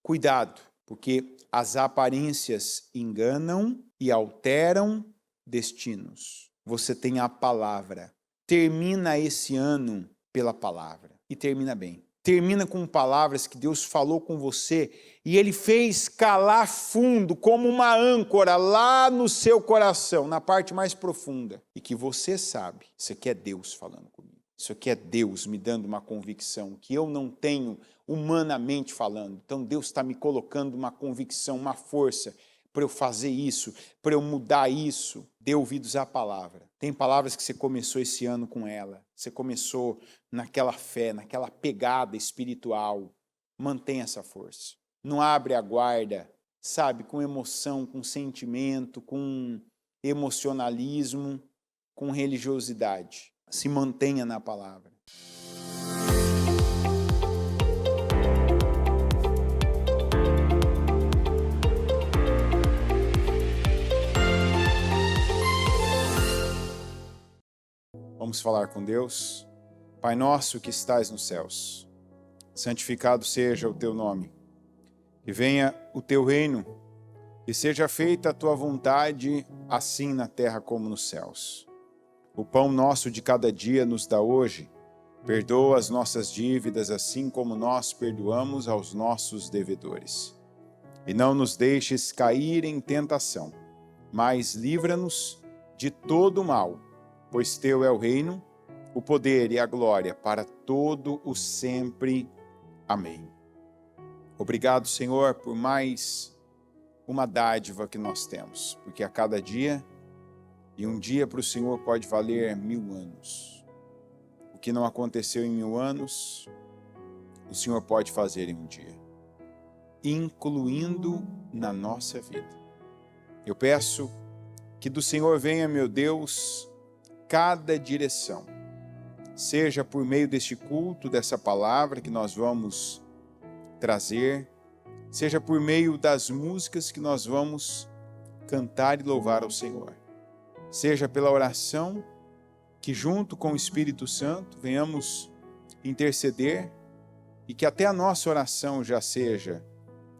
Cuidado, porque as aparências enganam e alteram destinos. Você tem a palavra. Termina esse ano pela palavra e termina bem. Termina com palavras que Deus falou com você e Ele fez calar fundo como uma âncora lá no seu coração, na parte mais profunda. E que você sabe, isso aqui é Deus falando comigo. Isso aqui é Deus me dando uma convicção que eu não tenho humanamente falando. Então Deus está me colocando uma convicção, uma força para eu fazer isso, para eu mudar isso. Dê ouvidos à palavra. Tem palavras que você começou esse ano com ela. Você começou naquela fé, naquela pegada espiritual. Mantenha essa força. Não abre a guarda, sabe, com emoção, com sentimento, com emocionalismo, com religiosidade. Se mantenha na palavra. Vamos falar com Deus. Pai nosso que estais nos céus, santificado seja o teu nome. Que venha o teu reino e seja feita a tua vontade, assim na terra como nos céus. O pão nosso de cada dia nos dá hoje. Perdoa as nossas dívidas, assim como nós perdoamos aos nossos devedores. E não nos deixes cair em tentação, mas livra-nos de todo o mal, pois teu é o reino, o poder e a glória para todo o sempre. Amém. Obrigado, Senhor, por mais uma dádiva que nós temos, porque a cada dia, e um dia para o Senhor pode valer 1000 anos. O que não aconteceu em 1000 anos, o Senhor pode fazer em um dia, incluindo na nossa vida. Eu peço que do Senhor venha, meu Deus, cada direção, seja por meio deste culto, dessa palavra que nós vamos trazer, seja por meio das músicas que nós vamos cantar e louvar ao Senhor, seja pela oração que junto com o Espírito Santo venhamos interceder e que até a nossa oração já seja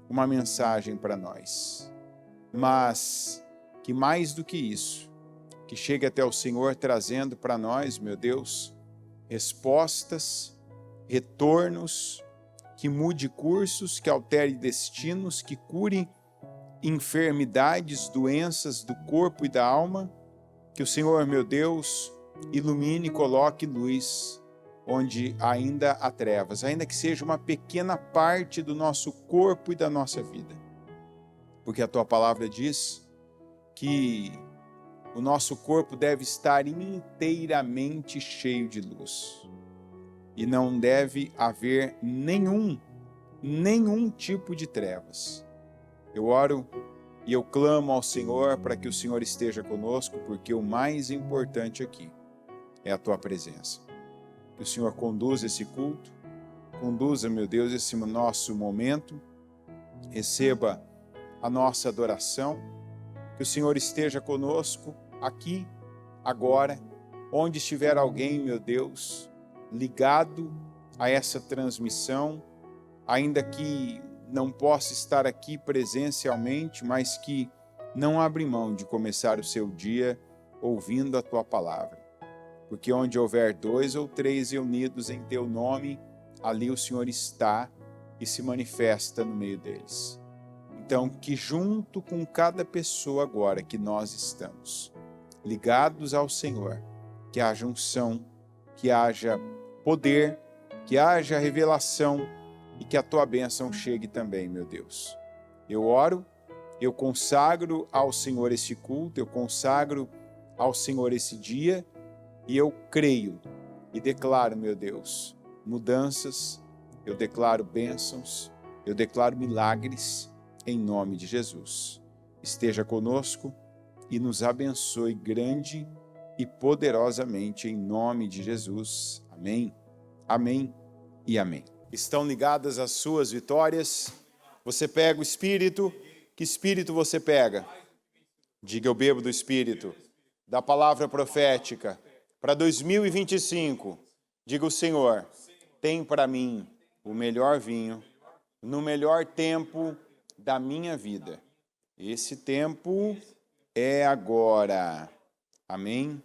uma mensagem para nós, mas que mais do que isso, que chegue até o Senhor trazendo para nós, meu Deus, respostas, retornos, que mude cursos, que altere destinos, que cure enfermidades, doenças do corpo e da alma, que o Senhor, meu Deus, ilumine e coloque luz onde ainda há trevas, ainda que seja uma pequena parte do nosso corpo e da nossa vida. Porque a tua palavra diz que o nosso corpo deve estar inteiramente cheio de luz. E não deve haver nenhum tipo de trevas. Eu oro e eu clamo ao Senhor para que o Senhor esteja conosco, porque o mais importante aqui é a tua presença. Que o Senhor conduza esse culto, conduza, meu Deus, esse nosso momento, receba a nossa adoração, que o Senhor esteja conosco aqui, agora, onde estiver alguém, meu Deus, ligado a essa transmissão, ainda que não possa estar aqui presencialmente, mas que não abre mão de começar o seu dia ouvindo a tua palavra. Porque onde houver 2 ou 3 reunidos em teu nome, ali o Senhor está e se manifesta no meio deles. Então, que junto com cada pessoa agora que nós estamos, ligados ao Senhor, que haja unção, que haja poder, que haja revelação e que a tua bênção chegue também, meu Deus. Eu oro, eu consagro ao Senhor esse culto, eu consagro ao Senhor esse dia e eu creio e declaro, meu Deus, mudanças, eu declaro bênçãos, eu declaro milagres em nome de Jesus. Esteja conosco e nos abençoe grande e poderosamente em nome de Jesus. Amém, amém e amém. Estão ligadas as suas vitórias? Você pega o Espírito? Que Espírito você pega? Diga: eu bebo do Espírito, da palavra profética. Para 2025, diga: o Senhor tem para mim o melhor vinho no melhor tempo da minha vida. Esse tempo é agora. Amém?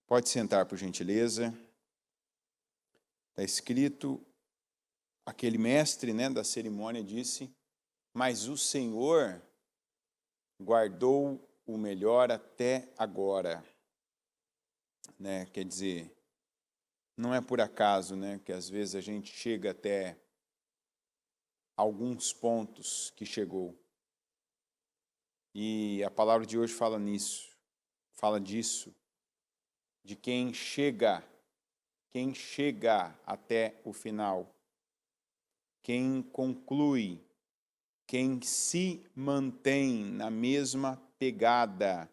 Pode sentar, por gentileza. Está escrito, aquele mestre, né, da cerimônia disse, mas o Senhor guardou o melhor até agora. Né? Quer dizer, não é por acaso, né, que às vezes a gente chega até alguns pontos que chegou. E a palavra de hoje fala disso, de quem chega até o final, quem conclui, quem se mantém na mesma pegada,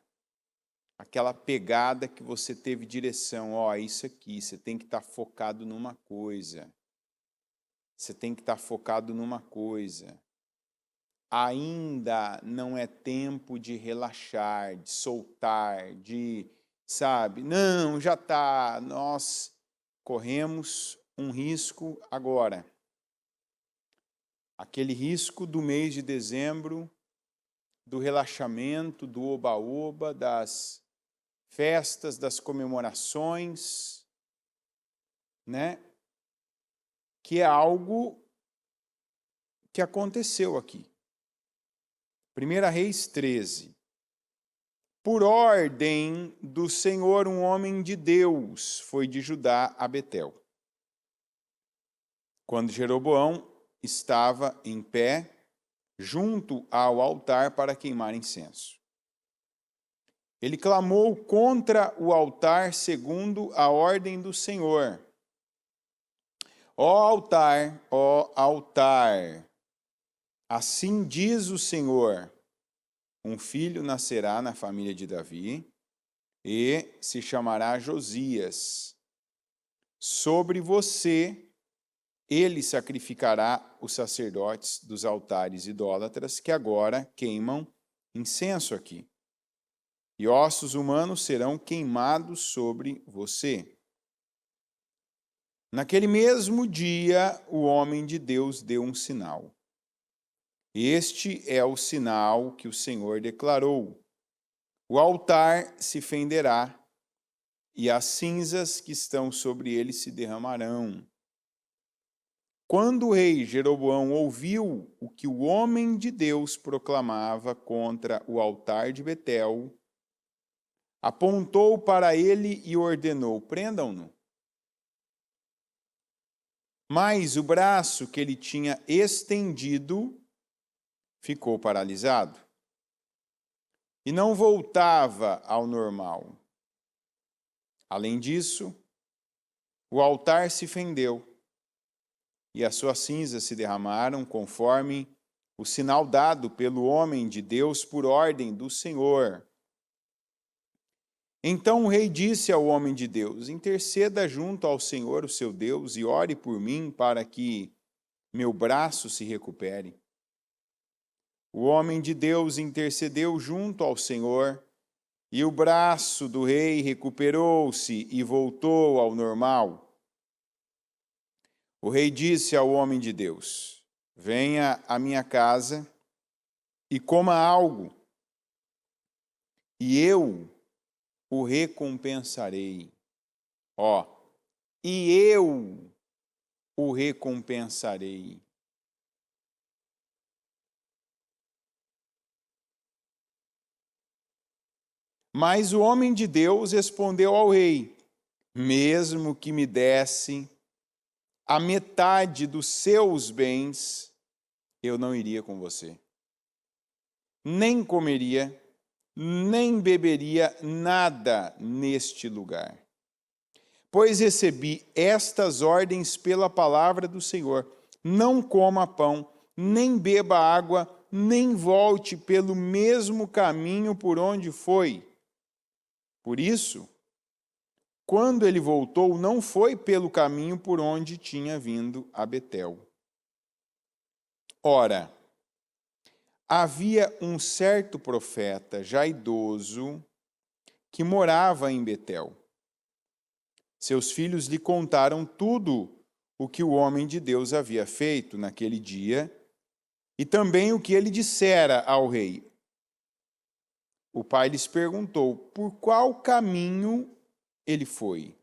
aquela pegada que você teve direção, isso aqui, você tem que estar focado numa coisa. Você tem que estar focado numa coisa. Ainda não é tempo de relaxar, de soltar, não, já está. Nós corremos um risco agora. Aquele risco do mês de dezembro, do relaxamento, do oba-oba, das festas, das comemorações, né? Que é algo que aconteceu aqui. 1 Reis 13. Por ordem do Senhor, um homem de Deus foi de Judá a Betel. Quando Jeroboão estava em pé, junto ao altar para queimar incenso. Ele clamou contra o altar segundo a ordem do Senhor. Ó altar, assim diz o Senhor, um filho nascerá na família de Davi e se chamará Josias. Sobre você ele sacrificará os sacerdotes dos altares idólatras que agora queimam incenso aqui. E ossos humanos serão queimados sobre você. Naquele mesmo dia, o homem de Deus deu um sinal. Este é o sinal que o Senhor declarou. O altar se fenderá, e as cinzas que estão sobre ele se derramarão. Quando o rei Jeroboão ouviu o que o homem de Deus proclamava contra o altar de Betel, apontou para ele e ordenou: prendam-no. Mas o braço que ele tinha estendido ficou paralisado e não voltava ao normal. Além disso, o altar se fendeu e as suas cinzas se derramaram conforme o sinal dado pelo homem de Deus por ordem do Senhor. Então o rei disse ao homem de Deus: interceda junto ao Senhor, o seu Deus, e ore por mim para que meu braço se recupere. O homem de Deus intercedeu junto ao Senhor, e o braço do rei recuperou-se e voltou ao normal. O rei disse ao homem de Deus: venha à minha casa e coma algo, e eu o recompensarei. E eu o recompensarei. Mas o homem de Deus respondeu ao rei: mesmo que me desse a metade dos seus bens, eu não iria com você. Nem comeria, nem beberia nada neste lugar. Pois recebi estas ordens pela palavra do Senhor: não coma pão, nem beba água, nem volte pelo mesmo caminho por onde foi. Por isso, quando ele voltou, não foi pelo caminho por onde tinha vindo a Betel. Ora, havia um certo profeta, já idoso, que morava em Betel. Seus filhos lhe contaram tudo o que o homem de Deus havia feito naquele dia e também o que ele dissera ao rei. O pai lhes perguntou por qual caminho ele foi.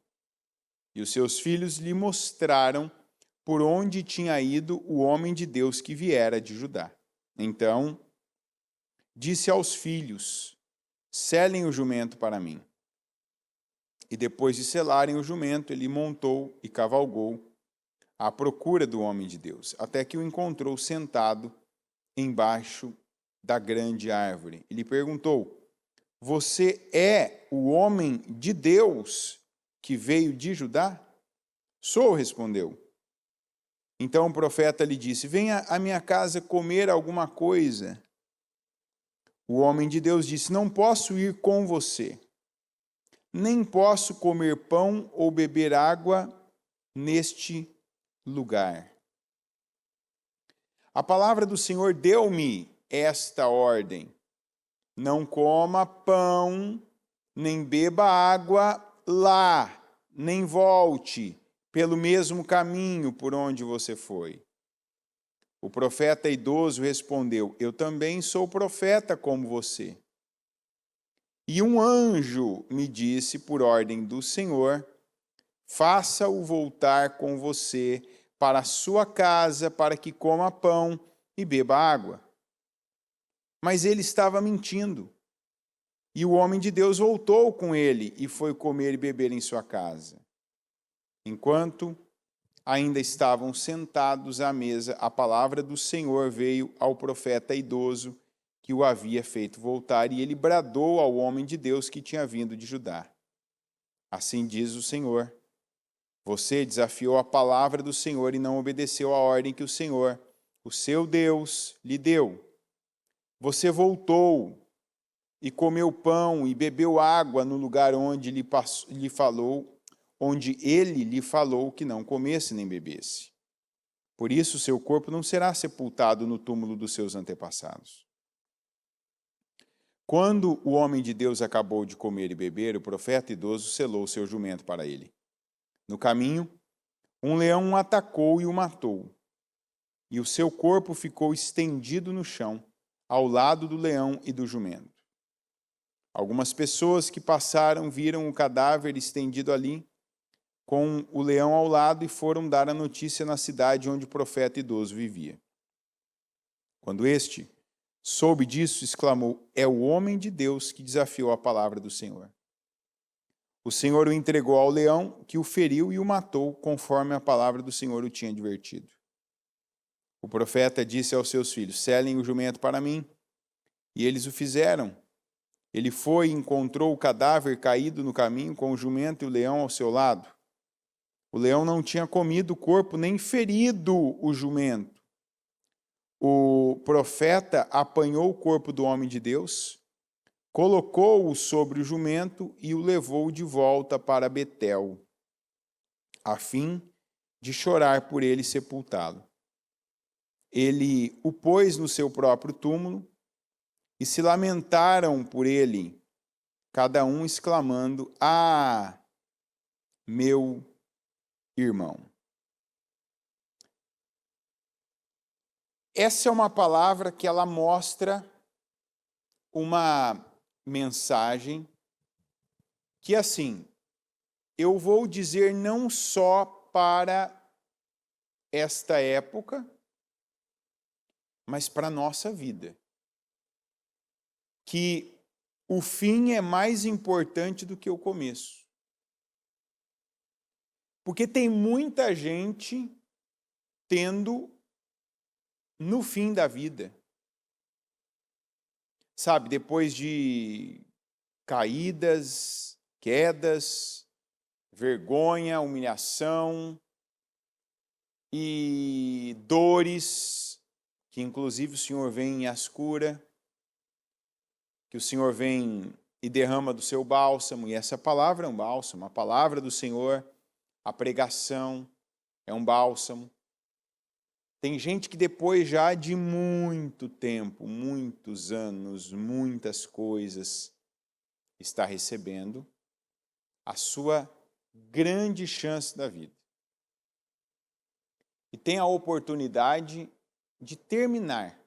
E os seus filhos lhe mostraram por onde tinha ido o homem de Deus que viera de Judá. Então disse aos filhos: selem o jumento para mim. E depois de selarem o jumento, ele montou e cavalgou à procura do homem de Deus, até que o encontrou sentado embaixo da grande árvore. E lhe perguntou: você é o homem de Deus que veio de Judá? Sou, respondeu. Então o profeta lhe disse: venha à minha casa comer alguma coisa. O homem de Deus disse: não posso ir com você, nem posso comer pão ou beber água neste lugar. A palavra do Senhor deu-me esta ordem: não coma pão, nem beba água lá, nem volte pelo mesmo caminho por onde você foi. O profeta idoso respondeu: eu também sou profeta como você. E um anjo me disse, por ordem do Senhor: faça-o voltar com você para a sua casa, para que coma pão e beba água. Mas ele estava mentindo. E o homem de Deus voltou com ele e foi comer e beber em sua casa. Enquanto ainda estavam sentados à mesa, a palavra do Senhor veio ao profeta idoso que o havia feito voltar, e ele bradou ao homem de Deus que tinha vindo de Judá: assim diz o Senhor: você desafiou a palavra do Senhor e não obedeceu à ordem que o Senhor, o seu Deus, lhe deu. Você voltou e comeu pão e bebeu água no lugar onde ele lhe falou que não comesse nem bebesse. Por isso seu corpo não será sepultado no túmulo dos seus antepassados. Quando o homem de Deus acabou de comer e beber, o profeta idoso selou seu jumento para ele. No caminho, um leão o atacou e o matou, e o seu corpo ficou estendido no chão, ao lado do leão e do jumento. Algumas pessoas que passaram viram o cadáver estendido ali, com o leão ao lado, e foram dar a notícia na cidade onde o profeta idoso vivia. Quando este soube disso, exclamou: é o homem de Deus que desafiou a palavra do Senhor. O Senhor o entregou ao leão, que o feriu e o matou, conforme a palavra do Senhor o tinha advertido. O profeta disse aos seus filhos: selem o jumento para mim. E eles o fizeram. Ele foi e encontrou o cadáver caído no caminho, com o jumento e o leão ao seu lado. O leão não tinha comido o corpo, nem ferido o jumento. O profeta apanhou o corpo do homem de Deus, colocou-o sobre o jumento e o levou de volta para Betel, a fim de chorar por ele e sepultá-lo. Ele o pôs no seu próprio túmulo e se lamentaram por ele, cada um exclamando: ah, meu irmão. Essa é uma palavra que ela mostra uma mensagem que, assim, eu vou dizer não só para esta época, mas para a nossa vida. Que o fim é mais importante do que o começo. Porque tem muita gente tendo no fim da vida, sabe, depois de caídas, quedas, vergonha, humilhação e dores, que inclusive o Senhor vem e as cura, que o Senhor vem e derrama do seu bálsamo, e essa palavra é um bálsamo, a palavra do Senhor, a pregação é um bálsamo. Tem gente que depois já de muito tempo, muitos anos, muitas coisas, está recebendo a sua grande chance da vida. E tem a oportunidade de terminar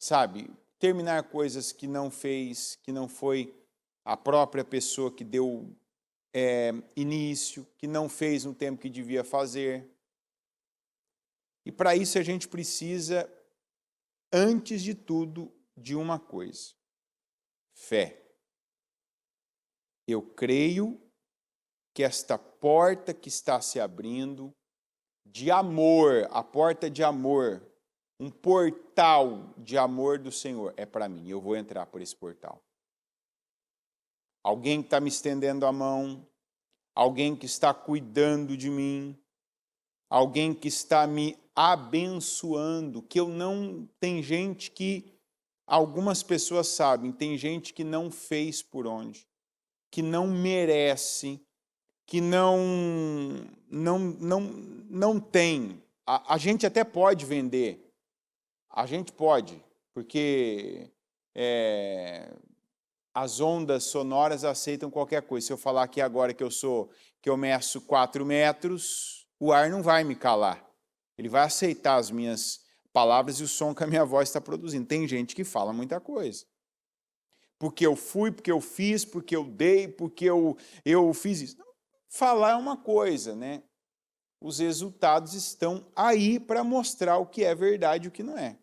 sabe, terminar coisas que não fez, que não foi a própria pessoa que deu início, que não fez no tempo que devia fazer. E para isso a gente precisa, antes de tudo, de uma coisa: fé. Eu creio que esta porta que está se abrindo, de amor, a porta de amor, um portal de amor do Senhor, é para mim. Eu vou entrar por esse portal. Alguém que está me estendendo a mão, alguém que está cuidando de mim, alguém que está me abençoando, que eu não... Tem gente que, algumas pessoas sabem, tem gente que não fez por onde, que não merece, que não tem. A gente até pode vender, a gente pode, porque as ondas sonoras aceitam qualquer coisa. Se eu falar aqui agora que eu meço 4 metros, o ar não vai me calar. Ele vai aceitar as minhas palavras e o som que a minha voz está produzindo. Tem gente que fala muita coisa. Porque eu fui, porque eu fiz, porque eu dei, porque eu fiz isso. Falar é uma coisa, né? Os resultados estão aí para mostrar o que é verdade e o que não é.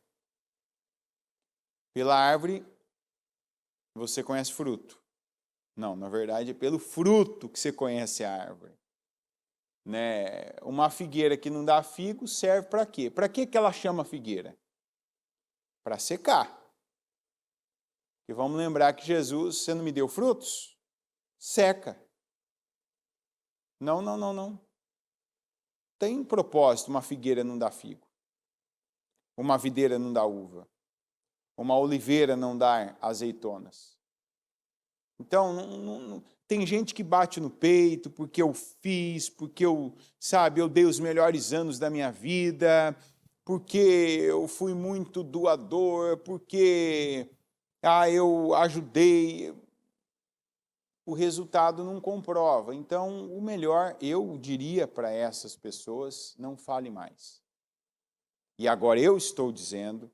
Pela árvore, você conhece fruto. Não, na verdade é pelo fruto que você conhece a árvore. Né? Uma figueira que não dá figo serve para quê? Para que ela chama figueira? Para secar. E vamos lembrar que Jesus, você não me deu frutos? Seca. Não. Tem propósito, uma figueira não dá figo. Uma videira não dá uva. Uma oliveira não dá azeitonas. Então, tem gente que bate no peito porque eu fiz, porque eu dei os melhores anos da minha vida, porque eu fui muito doador, porque eu ajudei. O resultado não comprova. Então, o melhor, eu diria para essas pessoas, não fale mais. E agora eu estou dizendo,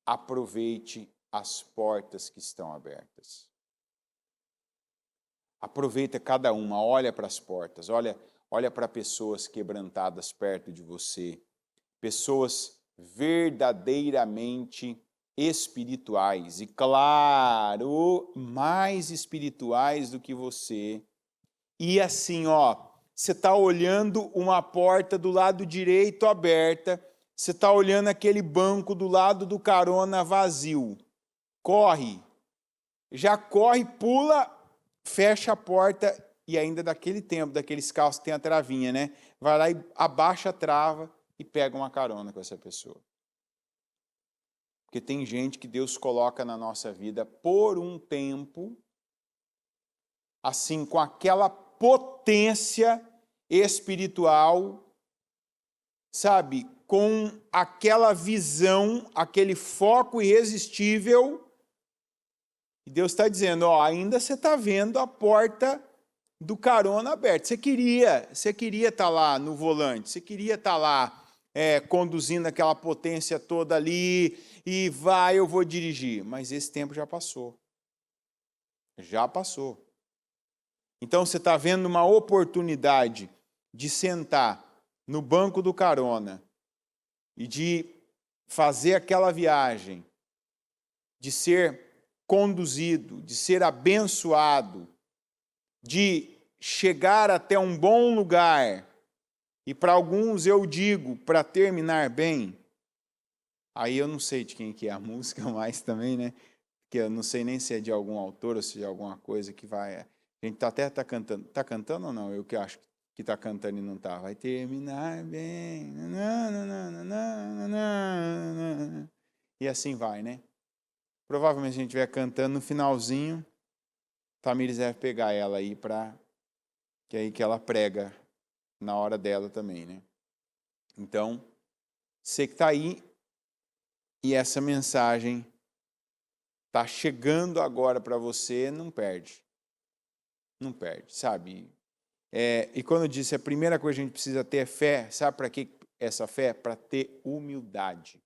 aproveite as portas que estão abertas. Aproveita cada uma, olha para as portas, olha para pessoas quebrantadas perto de você, pessoas verdadeiramente espirituais e, claro, mais espirituais do que você. E assim, você está olhando uma porta do lado direito aberta, você está olhando aquele banco do lado do carona vazio. Corre, já corre, pula, fecha a porta e ainda daquele tempo, daqueles carros que tem a travinha, né? Vai lá e abaixa a trava e pega uma carona com essa pessoa. Porque tem gente que Deus coloca na nossa vida por um tempo, assim, com aquela potência espiritual, sabe? Com aquela visão, aquele foco irresistível. E Deus está dizendo, ainda você está vendo a porta do carona aberta. Você queria estar lá no volante, você queria estar lá conduzindo aquela potência toda ali, e eu vou dirigir. Mas esse tempo já passou. Já passou. Então você está vendo uma oportunidade de sentar no banco do carona e de fazer aquela viagem, de ser conduzido, de ser abençoado, de chegar até um bom lugar. E para alguns eu digo, para terminar bem, aí eu não sei de quem que é a música mais também, né? Que eu não sei nem se é de algum autor ou se é de alguma coisa que vai... A gente até está cantando. Está cantando ou não? Eu que acho que está cantando e não está. Vai terminar bem. E assim vai, né? Provavelmente a gente estiver cantando no finalzinho, Tamires deve pegar ela aí que é aí que ela prega na hora dela também, né? Então, você que está aí e essa mensagem está chegando agora para você, não perde. Não perde, sabe? E quando eu disse, a primeira coisa que a gente precisa ter é fé, sabe para que essa fé? Para ter humildade.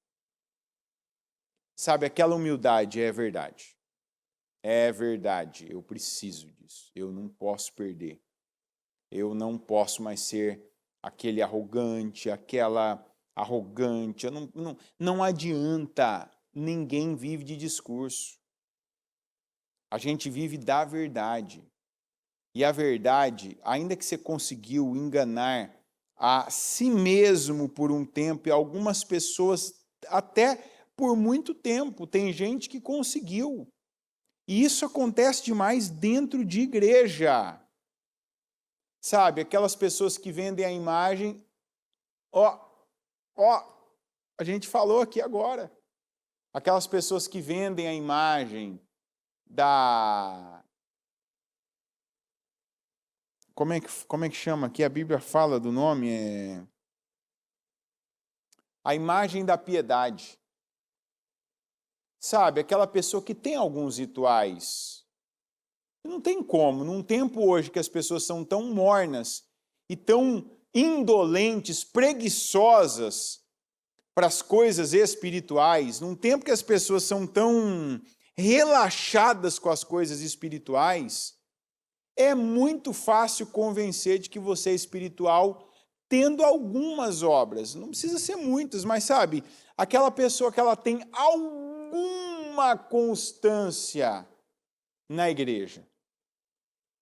Sabe, aquela humildade é verdade. É verdade, eu preciso disso. Eu não posso perder. Eu não posso mais ser aquele arrogante, aquela arrogante. Não adianta, ninguém vive de discurso. A gente vive da verdade. E a verdade, ainda que você conseguiu enganar a si mesmo por um tempo, e algumas pessoas até por muito tempo, tem gente que conseguiu. E isso acontece demais dentro de igreja. Sabe, aquelas pessoas que vendem a imagem, ó, a gente falou aqui agora. Aquelas pessoas que vendem a imagem da... Como é que chama aqui? A Bíblia fala do nome, a imagem da piedade. Sabe, aquela pessoa que tem alguns rituais. Não tem como, num tempo hoje que as pessoas são tão mornas e tão indolentes, preguiçosas para as coisas espirituais, num tempo que as pessoas são tão relaxadas com as coisas espirituais, é muito fácil convencer de que você é espiritual tendo algumas obras. Não precisa ser muitas, mas sabe, aquela pessoa que ela tem alguma constância na igreja.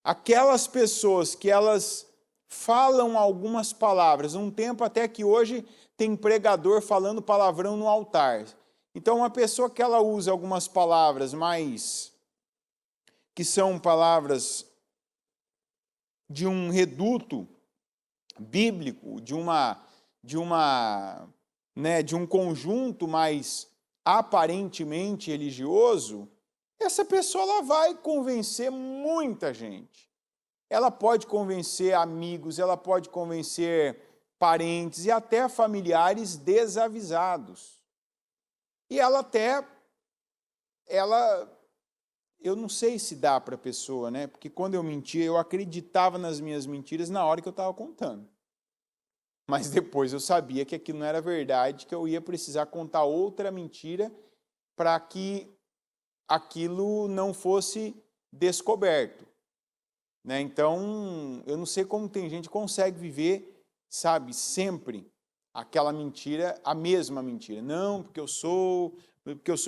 Aquelas pessoas que elas falam algumas palavras, um tempo até que hoje tem pregador falando palavrão no altar. Então, uma pessoa que ela usa algumas palavras mais que são palavras de um reduto bíblico, de um conjunto mais aparentemente religioso, essa pessoa ela vai convencer muita gente. Ela pode convencer amigos, ela pode convencer parentes e até familiares desavisados. E eu não sei se dá para a pessoa, né? Porque quando eu mentia, eu acreditava nas minhas mentiras na hora que eu estava contando. Mas depois eu sabia que aquilo não era verdade, que eu ia precisar contar outra mentira para que aquilo não fosse descoberto. Né? Então, eu não sei como tem gente que consegue viver, sabe, sempre aquela mentira, a mesma mentira. Não, porque eu sou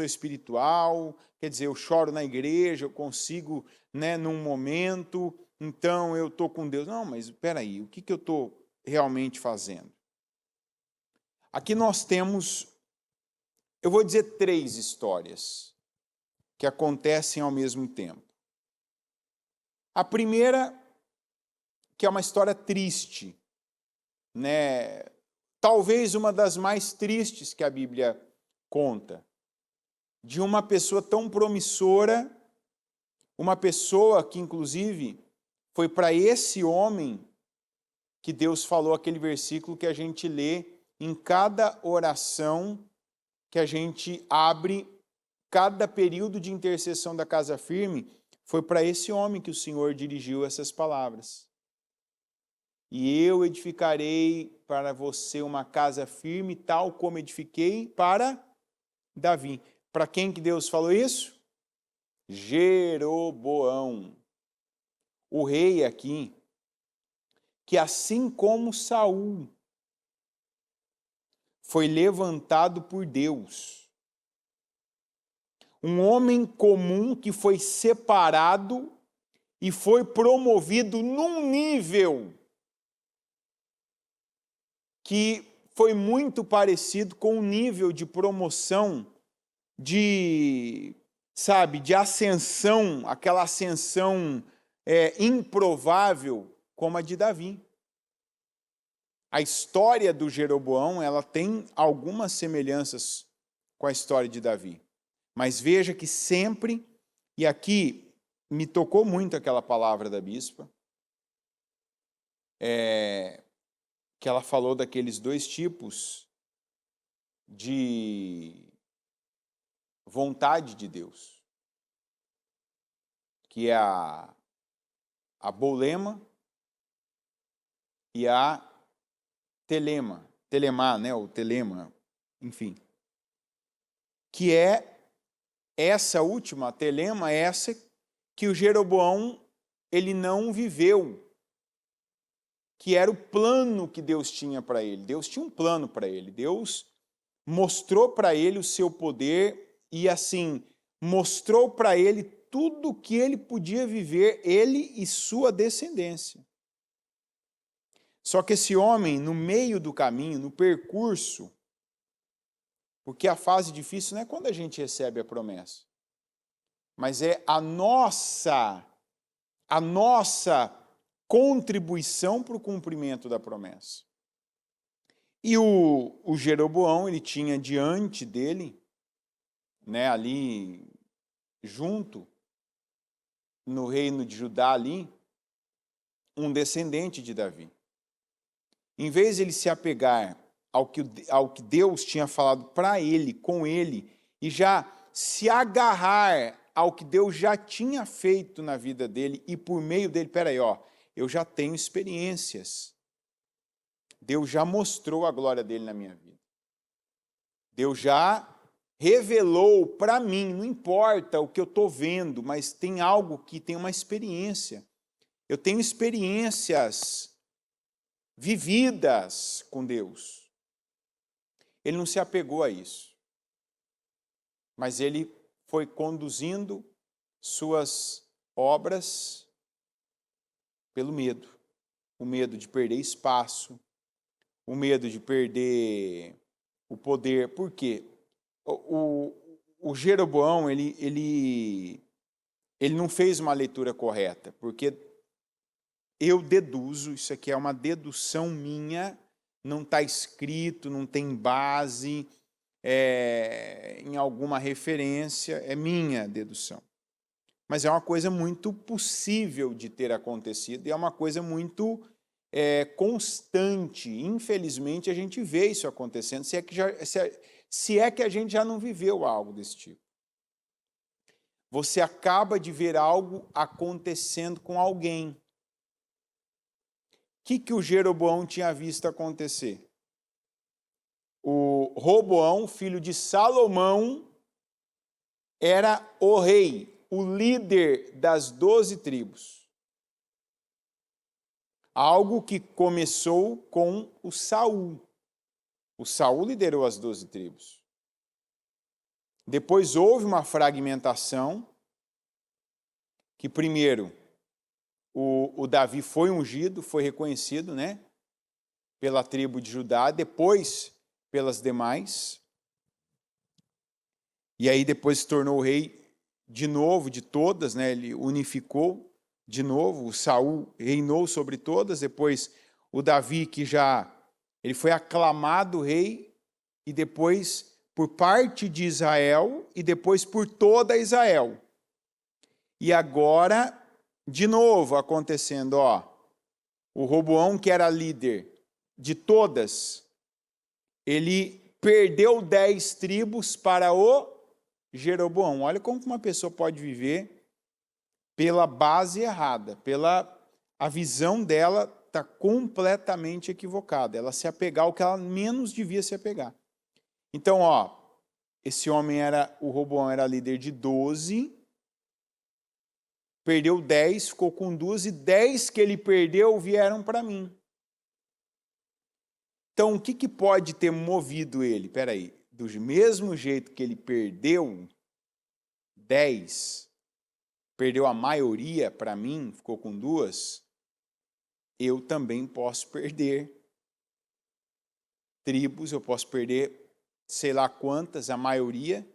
espiritual, quer dizer, eu choro na igreja, eu consigo, né, num momento, então eu estou com Deus. Não, mas espera aí, o que eu estou realmente fazendo? Aqui nós temos, eu vou dizer 3 histórias que acontecem ao mesmo tempo. A primeira, que é uma história triste, né? Talvez uma das mais tristes que a Bíblia conta, de uma pessoa tão promissora, uma pessoa que, inclusive, foi para esse homem que Deus falou aquele versículo que a gente lê em cada oração que a gente abre, cada período de intercessão da Casa Firme, foi para esse homem que o Senhor dirigiu essas palavras. E eu edificarei para você uma casa firme, tal como edifiquei para Davi. Para quem que Deus falou isso? Jeroboão. O rei aqui, que assim como Saul, foi levantado por Deus. Um homem comum que foi separado e foi promovido num nível que foi muito parecido com o nível de promoção, de ascensão, aquela ascensão improvável como a de Davi. A história do Jeroboão, ela tem algumas semelhanças com a história de Davi. Mas veja que sempre, e aqui me tocou muito aquela palavra da bispa, que ela falou daqueles 2 tipos de vontade de Deus, que é a bolema e a telemá, né, ou telema, enfim, que é essa última telema, essa que o Jeroboão ele não viveu, que era o plano que Deus tinha para ele. Deus tinha um plano para ele. Deus mostrou para ele o seu poder e assim mostrou para ele tudo que ele podia viver, ele e sua descendência. Só que esse homem, no meio do caminho, no percurso, porque a fase difícil não é quando a gente recebe a promessa, mas é a nossa contribuição para o cumprimento da promessa. E o Jeroboão, ele tinha diante dele, né, ali junto, no reino de Judá ali, um descendente de Davi. Em vez de ele se apegar ao que Deus tinha falado para ele, com ele, e já se agarrar ao que Deus já tinha feito na vida dele e por meio dele, peraí, eu já tenho experiências. Deus já mostrou a glória dele na minha vida. Deus já revelou para mim, não importa o que eu estou vendo, mas tem algo que tem uma experiência. Eu tenho experiências vividas com Deus. Ele não se apegou a isso, mas ele foi conduzindo suas obras pelo medo. O medo de perder espaço, o medo de perder o poder. Por quê? O Jeroboão, ele não fez uma leitura correta, porque eu deduzo, isso aqui é uma dedução minha, não está escrito, não tem base em alguma referência, é minha dedução. Mas é uma coisa muito possível de ter acontecido e é uma coisa muito constante. Infelizmente, a gente vê isso acontecendo, se é que a gente já não viveu algo desse tipo. Você acaba de ver algo acontecendo com alguém. O que o Jeroboão tinha visto acontecer? O Roboão, filho de Salomão, era o rei, o líder das 12 tribos. Algo que começou com o Saul. O Saul liderou as 12 tribos. Depois houve uma fragmentação, que primeiro o Davi foi ungido, foi reconhecido, né, pela tribo de Judá, depois pelas demais. E aí depois se tornou rei de novo de todas, né, ele unificou de novo, o Saul reinou sobre todas, depois o Davi ele foi aclamado rei, e depois por parte de Israel, e depois por toda Israel. E agora, de novo acontecendo, o Roboão, que era líder de todas, ele perdeu 10 tribos para o Jeroboão. Olha como uma pessoa pode viver pela base errada, a visão dela está completamente equivocada. Ela se apegar ao que ela menos devia se apegar. Então, esse homem o Roboão era líder de 12, perdeu 10, ficou com 12, 10 que ele perdeu vieram para mim. Então, o que pode ter movido ele? Espera aí, do mesmo jeito que ele perdeu 10, perdeu a maioria para mim, ficou com 2, eu também posso perder tribos, eu posso perder sei lá quantas, a maioria,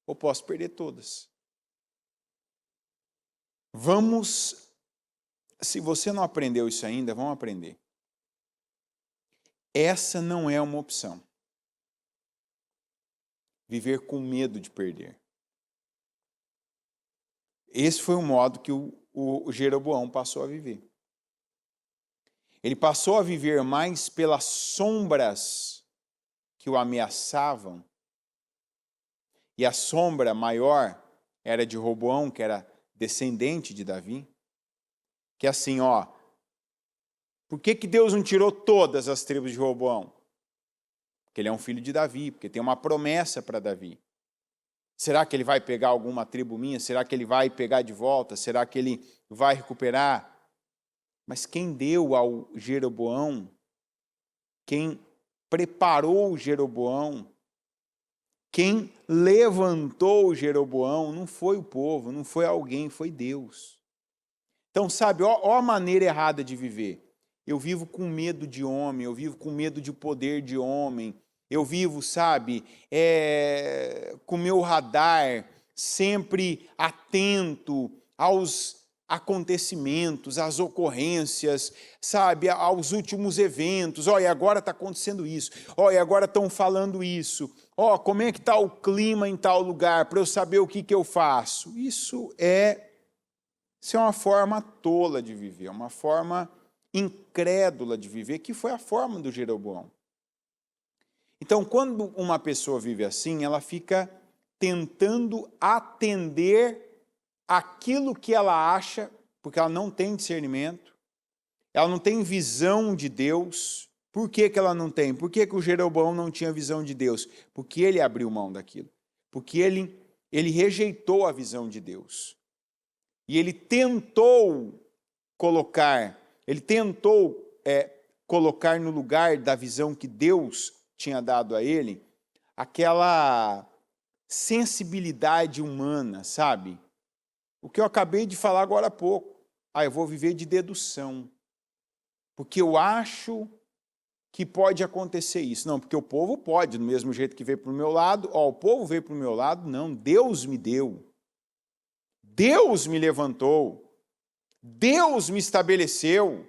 ou posso perder todas. Se você não aprendeu isso ainda, vamos aprender. Essa não é uma opção. Viver com medo de perder. Esse foi o modo que o Jeroboão passou a viver. Ele passou a viver mais pelas sombras que o ameaçavam, e a sombra maior era de Roboão, que era descendente de Davi, que assim, por que Deus não tirou todas as tribos de Roboão? Porque ele é um filho de Davi, porque tem uma promessa para Davi. Será que ele vai pegar alguma tribo minha? Será que ele vai pegar de volta? Será que ele vai recuperar? Mas quem deu ao Jeroboão, quem preparou o Jeroboão, quem levantou o Jeroboão, não foi o povo, não foi alguém, foi Deus. Então, sabe, ó a maneira errada de viver. Eu vivo com medo de homem, eu vivo com medo de poder de homem, eu vivo, sabe, com meu radar sempre atento aos acontecimentos, às ocorrências, sabe, aos últimos eventos. Olha, agora está acontecendo isso. Olha, agora estão falando isso. Ó, como é que está o clima em tal lugar para eu saber o que eu faço? Isso é uma forma tola de viver, uma forma incrédula de viver, que foi a forma do Jeroboão. Então, quando uma pessoa vive assim, ela fica tentando atender aquilo que ela acha, porque ela não tem discernimento, ela não tem visão de Deus. Por que ela não tem? Por que o Jeroboão não tinha visão de Deus? Porque ele abriu mão daquilo. Porque ele rejeitou a visão de Deus. E ele tentou colocar no lugar da visão que Deus tinha dado a ele, aquela sensibilidade humana, sabe? O que eu acabei de falar agora há pouco. Eu vou viver de dedução, porque eu acho que pode acontecer isso. Não, porque o povo pode, do mesmo jeito que veio para o meu lado. O povo veio para o meu lado, não, Deus me deu. Deus me levantou. Deus me estabeleceu.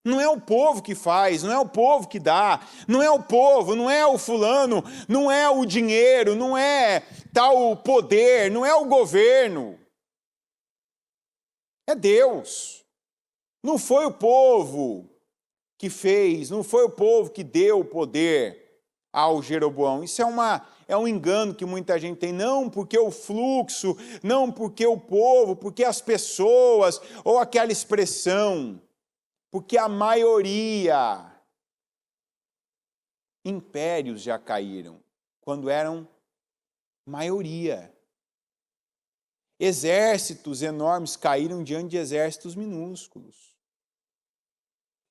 Não é o povo que faz, não é o povo que dá, não é o povo, não é o fulano, não é o dinheiro, não é tal poder, não é o governo. É Deus. Não foi o povo que fez, não foi o povo que deu o poder ao Jeroboão. Isso é um engano que muita gente tem. Não porque o fluxo, não porque o povo, porque as pessoas, ou aquela expressão. Porque a maioria, impérios já caíram, quando eram maioria. Exércitos enormes caíram diante de exércitos minúsculos.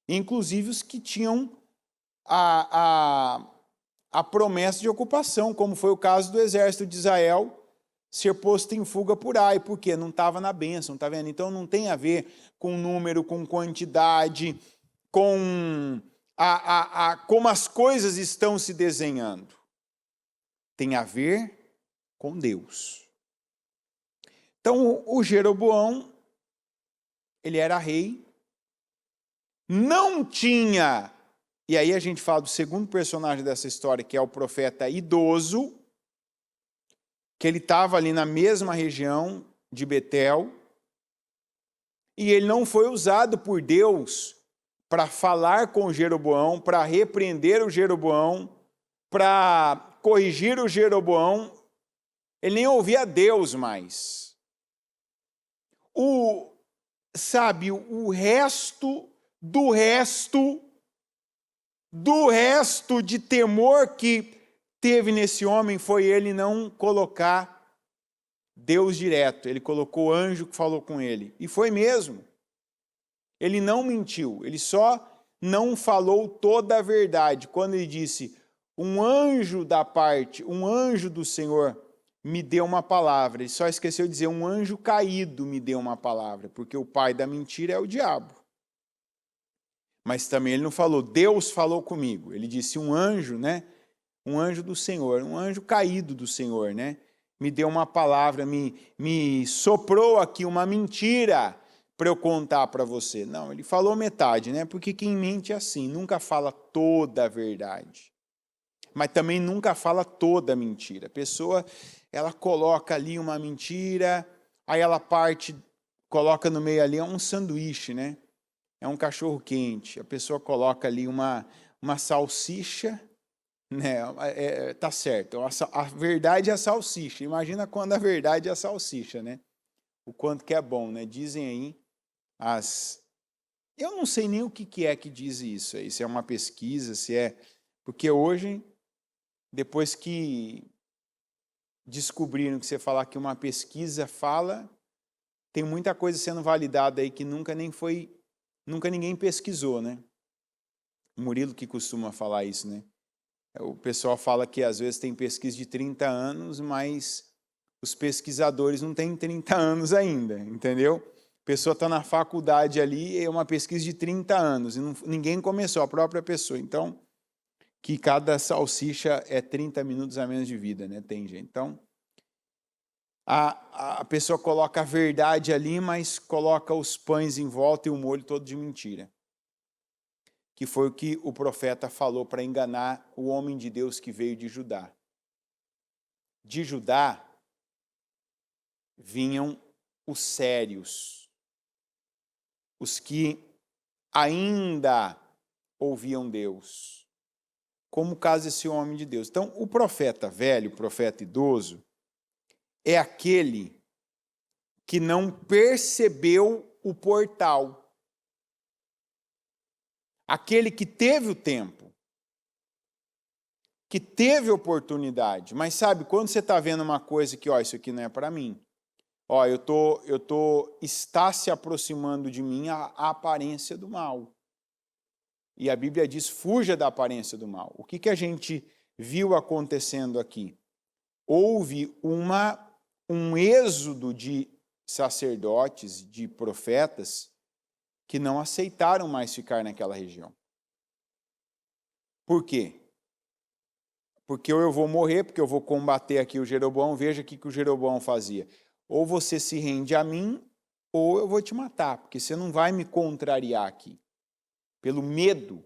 Inclusive os que tinham a promessa de ocupação, como foi o caso do exército de Israel, ser posto em fuga por Ai. Por quê? Não estava na bênção, tá vendo? Então não tem a ver com número, com quantidade, com como as coisas estão se desenhando. Tem a ver com Deus. Então o Jeroboão, ele era rei, não tinha, e aí a gente fala do segundo personagem dessa história, que é o profeta idoso, que ele estava ali na mesma região de Betel, e ele não foi usado por Deus para falar com Jeroboão, para repreender o Jeroboão, para corrigir o Jeroboão. Ele nem ouvia Deus mais. O resto de temor que teve nesse homem foi ele não colocar Deus direto. Ele colocou o anjo que falou com ele. E foi mesmo. Ele não mentiu. Ele só não falou toda a verdade. Quando ele disse, um anjo do Senhor me deu uma palavra. Ele só esqueceu de dizer, um anjo caído me deu uma palavra. Porque o pai da mentira é o diabo. Mas também ele não falou, Deus falou comigo. Ele disse, um anjo, né? Um anjo do Senhor, um anjo caído do Senhor, né? Me deu uma palavra, me soprou aqui uma mentira para eu contar para você. Não, ele falou metade, né? Porque quem mente é assim, nunca fala toda a verdade. Mas também nunca fala toda a mentira. A pessoa, ela coloca ali uma mentira, aí ela coloca no meio ali, é um sanduíche, né? É um cachorro quente. A pessoa coloca ali uma salsicha, né? Tá certo. A verdade é a salsicha. Imagina quando a verdade é a salsicha, né? O quanto que é bom, né? Dizem aí eu não sei nem o que é que diz isso aí. Se é uma pesquisa, se é... Porque hoje, depois que descobriram que você falar que uma pesquisa fala, tem muita coisa sendo validada aí que nunca ninguém pesquisou, né? O Murilo que costuma falar isso, né? O pessoal fala que às vezes tem pesquisa de 30 anos, mas os pesquisadores não têm 30 anos ainda, entendeu? A pessoa está na faculdade ali, é uma pesquisa de 30 anos, e ninguém começou, a própria pessoa. Então, que cada salsicha é 30 minutos a menos de vida, né? Tem gente. Então, a pessoa coloca a verdade ali, mas coloca os pães em volta e o molho todo de mentira. Que foi o que o profeta falou para enganar o homem de Deus que veio de Judá. De Judá vinham os sérios, os que ainda ouviam Deus, como o caso desse homem de Deus. Então, o profeta velho, o profeta idoso, é aquele que não percebeu o portal. Aquele que teve o tempo, que teve oportunidade, mas sabe, quando você está vendo uma coisa que, ó, isso aqui não é para mim, ó, está se aproximando de mim a aparência do mal. E a Bíblia diz, fuja da aparência do mal. O que a gente viu acontecendo aqui? Houve um êxodo de sacerdotes, de profetas, que não aceitaram mais ficar naquela região. Por quê? Porque ou eu vou morrer, porque eu vou combater aqui o Jeroboão, veja o que o Jeroboão fazia. Ou você se rende a mim, ou eu vou te matar, porque você não vai me contrariar aqui. Pelo medo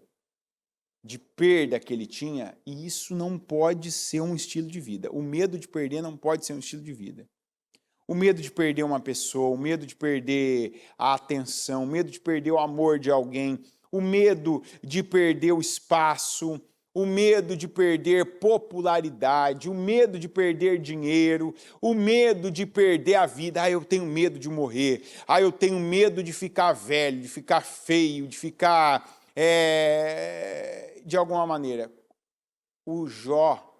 de perda que ele tinha, e isso não pode ser um estilo de vida. O medo de perder não pode ser um estilo de vida. O medo de perder uma pessoa, o medo de perder a atenção, o medo de perder o amor de alguém, o medo de perder o espaço, o medo de perder popularidade, o medo de perder dinheiro, o medo de perder a vida. Ah, eu tenho medo de morrer. Ah, eu tenho medo de ficar velho, de ficar feio, de ficar... de alguma maneira. O Jó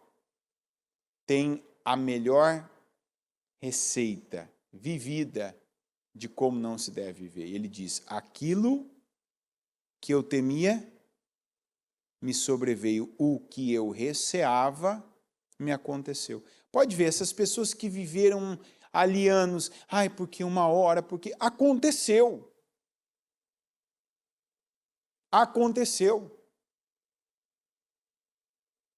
tem a melhor receita vivida de como não se deve viver. Ele diz, aquilo que eu temia me sobreveio, o que eu receava me aconteceu. Pode ver, essas pessoas que viveram ali anos, ai, porque uma hora, porque aconteceu. Aconteceu.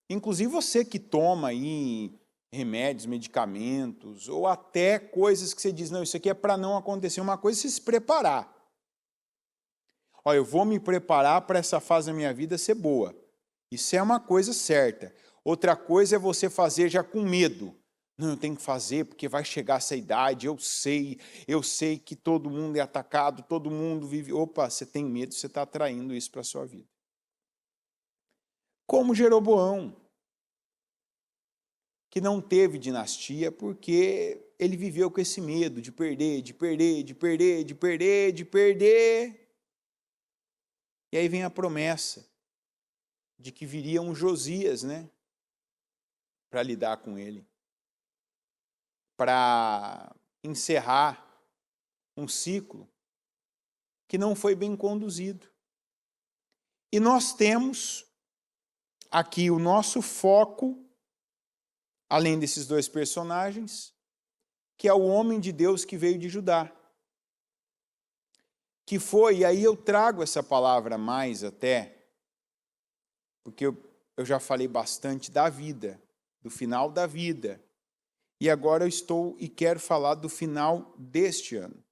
Inclusive você que toma aí remédios, medicamentos, ou até coisas que você diz, não, isso aqui é para não acontecer. Uma coisa é você se preparar. Olha, eu vou me preparar para essa fase da minha vida ser boa. Isso é uma coisa certa. Outra coisa é você fazer já com medo. Não, eu tenho que fazer porque vai chegar essa idade, eu sei que todo mundo é atacado, todo mundo vive... Opa, você tem medo, você está atraindo isso para a sua vida. Como Jeroboão, que não teve dinastia porque ele viveu com esse medo de perder, de perder, de perder, de perder, de perder. E aí vem a promessa de que viria um Josias, né, para lidar com ele, para encerrar um ciclo que não foi bem conduzido. E nós temos aqui o nosso foco, além desses dois personagens, que é o homem de Deus que veio de Judá. Que foi, e aí eu trago essa palavra mais até, porque eu já falei bastante da vida, do final da vida. E agora eu estou e quero falar do final deste ano.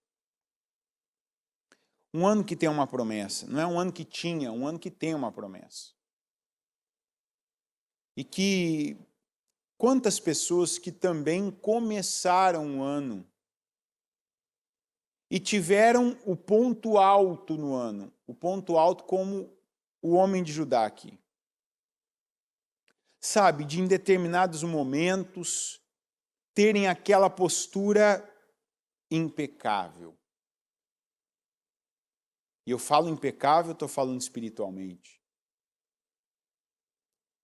Um ano que tem uma promessa, não é um ano que tinha, um ano que tem uma promessa. E que quantas pessoas que também começaram o ano e tiveram o ponto alto no ano, o ponto alto como o homem de Judá aqui. Sabe, de em determinados momentos terem aquela postura impecável. E eu falo impecável, estou falando espiritualmente.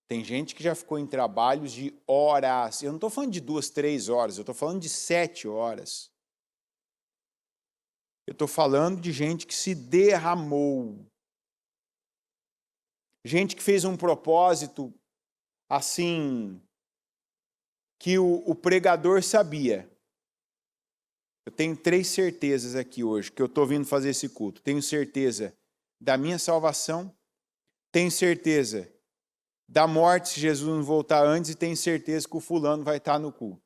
Tem gente que já ficou em trabalhos de horas. Eu não estou falando de 2, 3 horas, eu estou falando de 7 horas. Eu estou falando de gente que se derramou. Gente que fez um propósito assim, que o pregador sabia. Eu tenho 3 certezas aqui hoje, que eu estou vindo fazer esse culto. Tenho certeza da minha salvação, tenho certeza da morte se Jesus não voltar antes, e tenho certeza que o fulano vai estar no culto.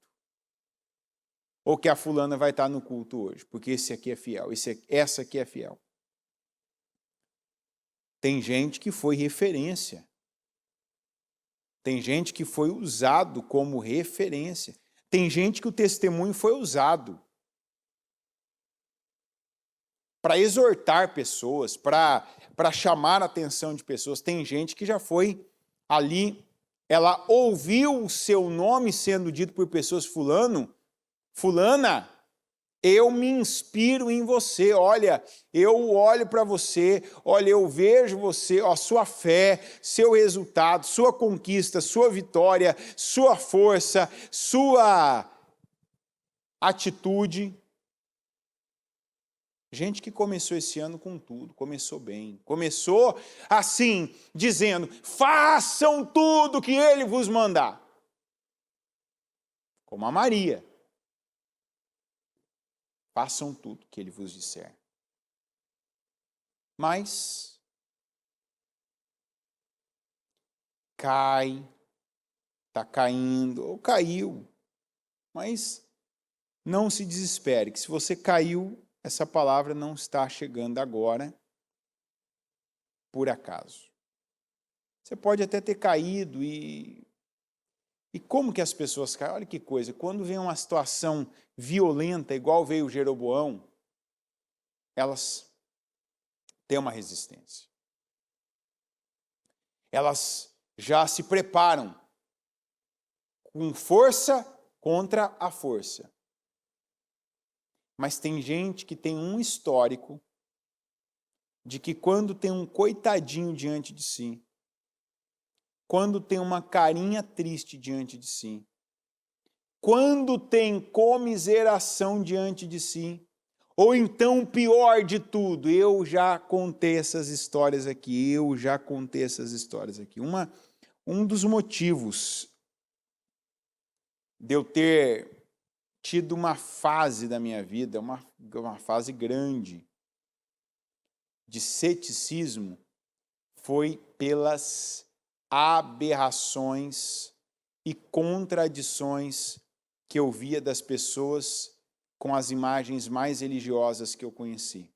Ou que a fulana vai estar no culto hoje, porque esse aqui é fiel, essa aqui é fiel. Tem gente que foi referência. Tem gente que foi usado como referência. Tem gente que o testemunho foi usado para exortar pessoas, para chamar a atenção de pessoas. Tem gente que já foi ali, ela ouviu o seu nome sendo dito por pessoas, fulana, eu me inspiro em você, olha, eu olho para você, olha, eu vejo você, a sua fé, seu resultado, sua conquista, sua vitória, sua força, sua atitude. Gente que começou esse ano com tudo, começou bem, começou assim, dizendo, façam tudo que ele vos mandar. Como a Maria. Façam tudo que ele vos disser. Mas cai, está caindo, ou caiu. Mas não se desespere, que se você caiu, essa palavra não está chegando agora por acaso. Você pode até ter caído e como que as pessoas caem? Olha que coisa, quando vem uma situação violenta, igual veio o Jeroboão, elas têm uma resistência. Elas já se preparam com força contra a força. Mas tem gente que tem um histórico de que quando tem um coitadinho diante de si, quando tem uma carinha triste diante de si, quando tem comiseração diante de si, ou então o pior de tudo, eu já contei essas histórias aqui, Um dos motivos de eu ter tido uma fase da minha vida, uma fase grande de ceticismo, foi pelas aberrações e contradições que eu via das pessoas com as imagens mais religiosas que eu conheci.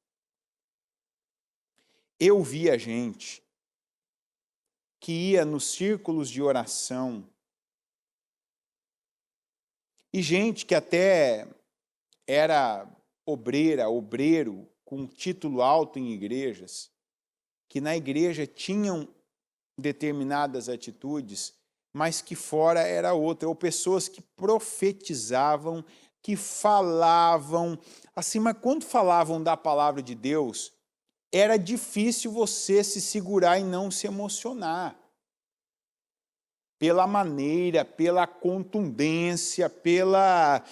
Eu via gente que ia nos círculos de oração e gente que até era obreiro, com título alto em igrejas, que na igreja tinham determinadas atitudes, mas que fora era outra, ou pessoas que profetizavam, que falavam, assim, mas quando falavam da palavra de Deus, era difícil você se segurar e não se emocionar. Pela maneira, pela contundência, pela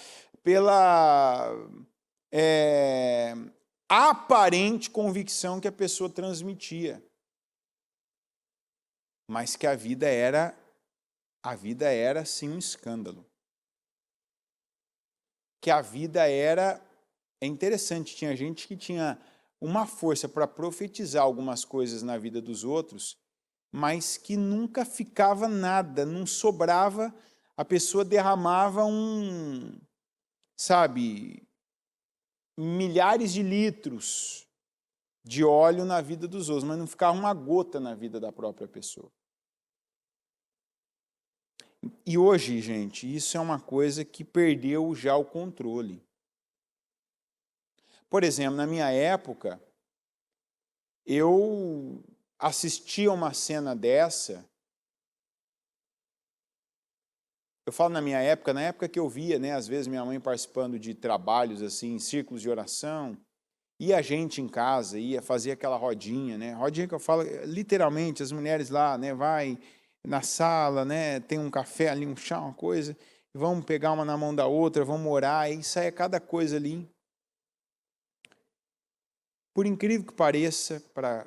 aparente convicção que a pessoa transmitia. Mas que a vida era sim um escândalo. Que a vida era, é interessante, tinha gente que tinha uma força para profetizar algumas coisas na vida dos outros, mas que nunca ficava nada, não sobrava, a pessoa derramava milhares de litros de óleo na vida dos outros, mas não ficava uma gota na vida da própria pessoa. E hoje, gente, isso é uma coisa que perdeu já o controle. Por exemplo, na minha época, eu assistia uma cena dessa. Eu falo na minha época, na época que eu via, né, às vezes minha mãe participando de trabalhos assim, em círculos de oração, e a gente em casa ia fazer aquela rodinha, né? Rodinha que eu falo, literalmente, as mulheres lá, né, vai na sala, né? Tem um café ali, um chá, uma coisa, e vamos pegar uma na mão da outra, vamos orar, e sai cada coisa ali. Por incrível que pareça, para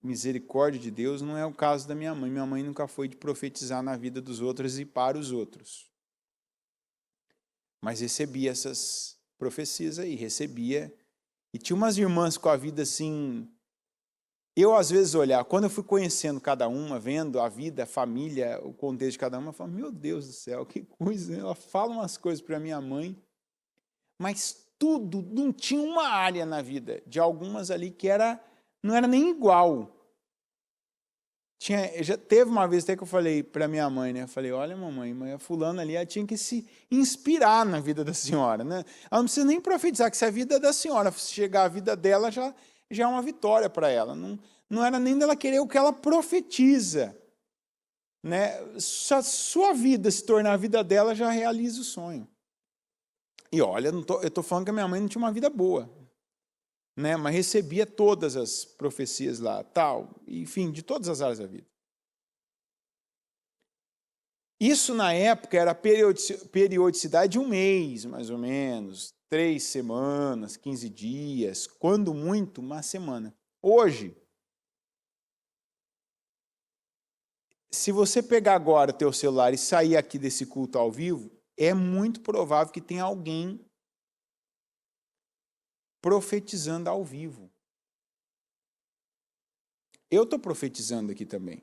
misericórdia de Deus, não é o caso da minha mãe. Minha mãe nunca foi de profetizar na vida dos outros e para os outros. Mas recebia essas profecias aí, recebia. E tinha umas irmãs com a vida assim. Eu, às vezes, olhar, quando eu fui conhecendo cada uma, vendo a vida, a família, o contexto de cada uma, eu falo, meu Deus do céu, que coisa. Ela fala umas coisas para minha mãe, mas tudo, não tinha uma área na vida de algumas ali que não era nem igual. Já teve uma vez até que eu falei para minha mãe, né? Eu falei, olha, mamãe, mas a fulana ali, ela tinha que se inspirar na vida da senhora, né? Ela não precisa nem profetizar, que se a vida da senhora chegar à vida dela, já é uma vitória para ela. Não era nem dela querer o que ela profetiza, né? Se a sua vida se tornar a vida dela, já realiza o sonho. E olha, eu estou falando que a minha mãe não tinha uma vida boa, né? Mas recebia todas as profecias lá, tal, enfim, de todas as áreas da vida. Isso na época era periodicidade de um mês, mais ou menos, 3 semanas, 15 dias, quando muito, uma semana. Hoje, se você pegar agora o teu celular e sair aqui desse culto ao vivo, é muito provável que tenha alguém profetizando ao vivo. Eu estou profetizando aqui também.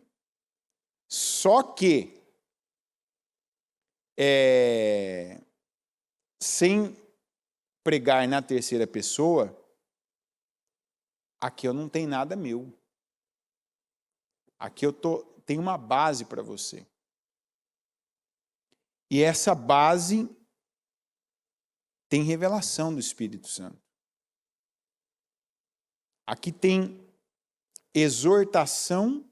Só que, sem pregar na terceira pessoa, aqui eu não tenho nada meu. Aqui eu tenho uma base para você. E essa base tem revelação do Espírito Santo. Aqui tem exortação,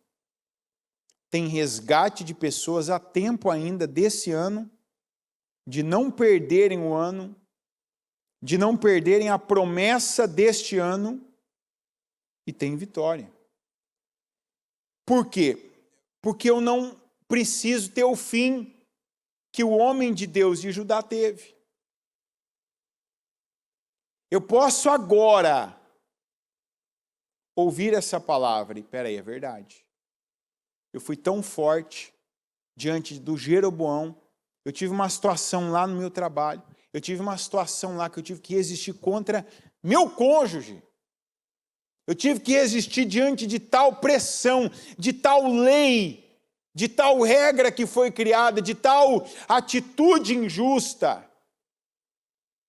tem resgate de pessoas a tempo ainda desse ano, de não perderem o ano, de não perderem a promessa deste ano, e tem vitória. Por quê? Porque eu não preciso ter o fim que o homem de Deus de Judá teve. Eu posso agora ouvir essa palavra e, peraí, é verdade. Eu fui tão forte diante do Jeroboão, eu tive uma situação lá no meu trabalho, eu tive uma situação lá que eu tive que resistir contra meu cônjuge. Eu tive que resistir diante de tal pressão, de tal lei, de tal regra que foi criada, de tal atitude injusta.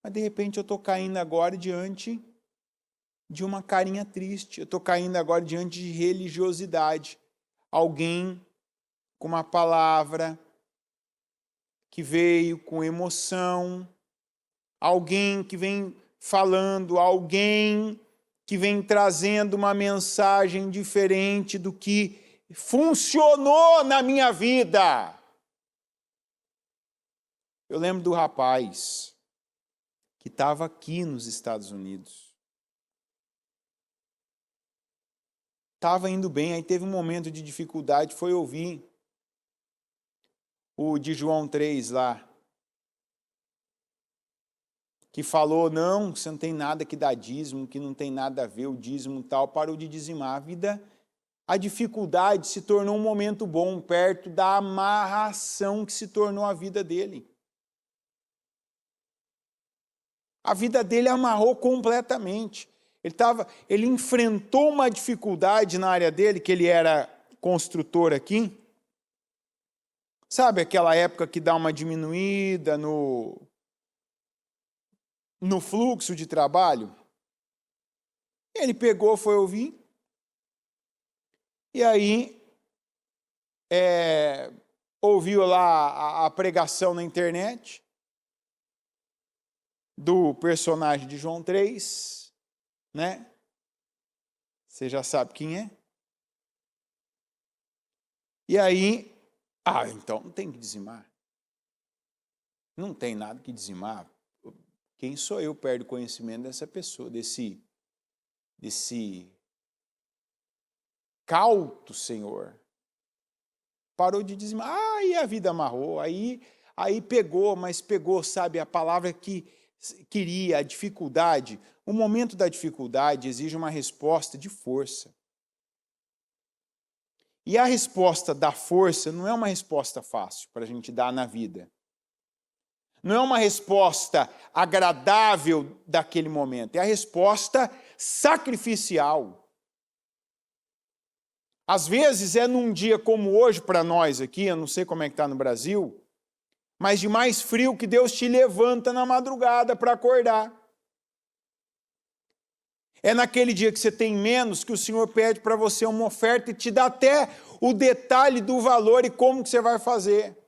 Mas de repente eu estou caindo agora diante de uma carinha triste, eu estou caindo agora diante de religiosidade. Alguém com uma palavra que veio com emoção, alguém que vem falando, alguém que vem trazendo uma mensagem diferente do que funcionou na minha vida. Eu lembro do rapaz que estava aqui nos Estados Unidos. Estava indo bem, aí teve um momento de dificuldade, foi ouvir o de João 3 lá, que falou, não, você não tem nada que dar dízimo, que não tem nada a ver o dízimo tal, parou de dizimar. A dificuldade se tornou um momento bom, perto da amarração que se tornou a vida dele. A vida dele amarrou completamente. Ele enfrentou uma dificuldade na área dele, que ele era construtor aqui. Sabe aquela época que dá uma diminuída no fluxo de trabalho? Ele pegou, foi ouvir. E aí, ouviu lá a pregação na internet do personagem de João 3, né? Você já sabe quem é. E aí, então não tem que dizimar. Não tem nada que dizimar. Quem sou eu perto do conhecimento dessa pessoa, desse cauto Senhor? Parou de dizimar. Aí a vida amarrou, aí pegou, mas pegou, sabe, a palavra que queria, a dificuldade. O momento da dificuldade exige uma resposta de força. E a resposta da força não é uma resposta fácil para a gente dar na vida. Não é uma resposta agradável daquele momento, é a resposta sacrificial. Às vezes é num dia como hoje para nós aqui, eu não sei como é que está no Brasil, mas de mais frio que Deus te levanta na madrugada para acordar. É naquele dia que você tem menos que o Senhor pede para você uma oferta e te dá até o detalhe do valor e como que você vai fazer.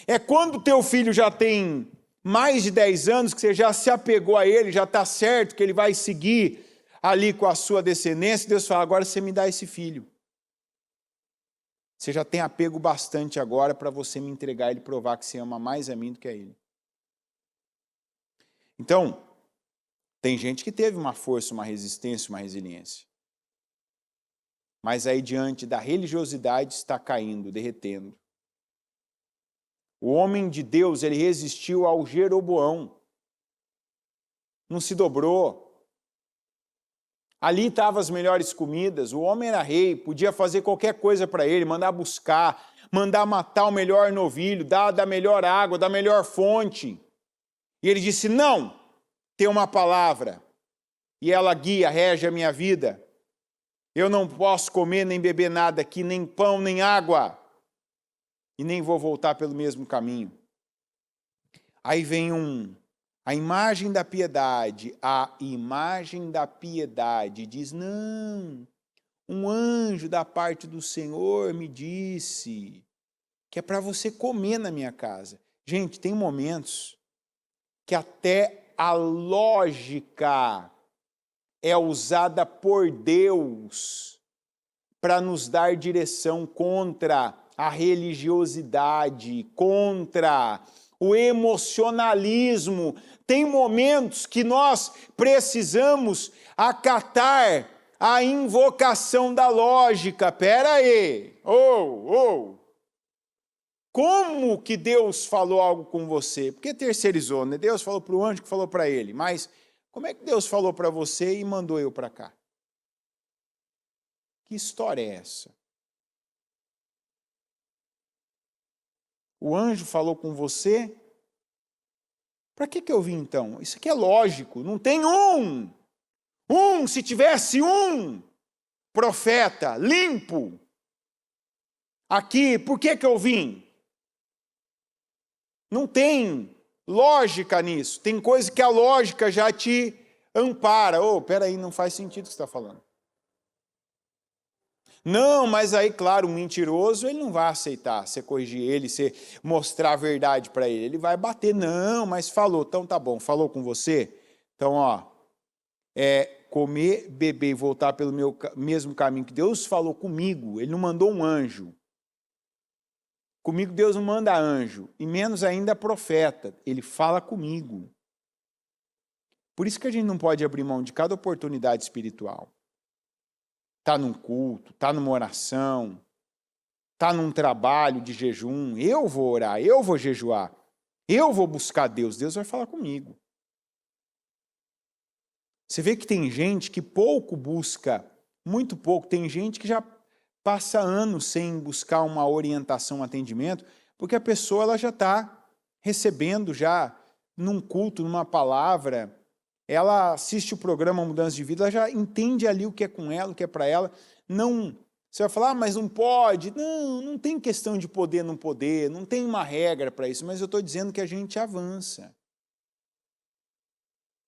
É quando o teu filho já tem mais de 10 anos, que você já se apegou a ele, já está certo que ele vai seguir ali com a sua descendência, Deus fala, agora você me dá esse filho. Você já tem apego bastante agora para você me entregar ele, provar que você ama mais a mim do que a ele. Então, tem gente que teve uma força, uma resistência, uma resiliência. Mas aí diante da religiosidade está caindo, derretendo. O homem de Deus, ele resistiu ao Jeroboão. Não se dobrou. Ali estavam as melhores comidas, o homem era rei, podia fazer qualquer coisa para ele, mandar buscar, mandar matar o melhor novilho, dar da melhor água, da melhor fonte. E ele disse, não, tem uma palavra, e ela guia, rege a minha vida. Eu não posso comer nem beber nada aqui, nem pão, nem água. E nem vou voltar pelo mesmo caminho. Aí vem a imagem da piedade. A imagem da piedade diz, não, um anjo da parte do Senhor me disse que é para você comer na minha casa. Gente, tem momentos que até a lógica é usada por Deus para nos dar direção contra a religiosidade, contra o emocionalismo. Tem momentos que nós precisamos acatar a invocação da lógica. Pera aí, como que Deus falou algo com você? Porque terceirizou, né? Deus falou para o anjo que falou para ele, mas como é que Deus falou para você e mandou eu para cá? Que história é essa? O anjo falou com você? Para que eu vim então? Isso aqui é lógico, não tem se tivesse um profeta limpo aqui, por que eu vim? Não tem lógica nisso, tem coisa que a lógica já te ampara. Peraí, não faz sentido o que você está falando. Não, mas aí, claro, um mentiroso, ele não vai aceitar você corrigir ele, você mostrar a verdade para ele. Ele vai bater. Não, mas falou. Então tá bom, falou com você? Então, comer, beber e voltar pelo mesmo caminho que Deus falou comigo. Ele não mandou um anjo. Comigo Deus não manda anjo, e menos ainda profeta. Ele fala comigo. Por isso que a gente não pode abrir mão de cada oportunidade espiritual. Está num culto, está numa oração, está num trabalho de jejum, eu vou orar, eu vou jejuar, eu vou buscar Deus, Deus vai falar comigo. Você vê que tem gente que pouco busca, muito pouco, tem gente que já passa anos sem buscar uma orientação, um atendimento, porque a pessoa ela já está recebendo já num culto, numa palavra, ela assiste o programa Mudança de Vida, ela já entende ali o que é com ela, o que é para ela. Não, você vai falar, mas não pode. Não tem questão de poder, não poder, não tem uma regra para isso, mas eu estou dizendo que a gente avança.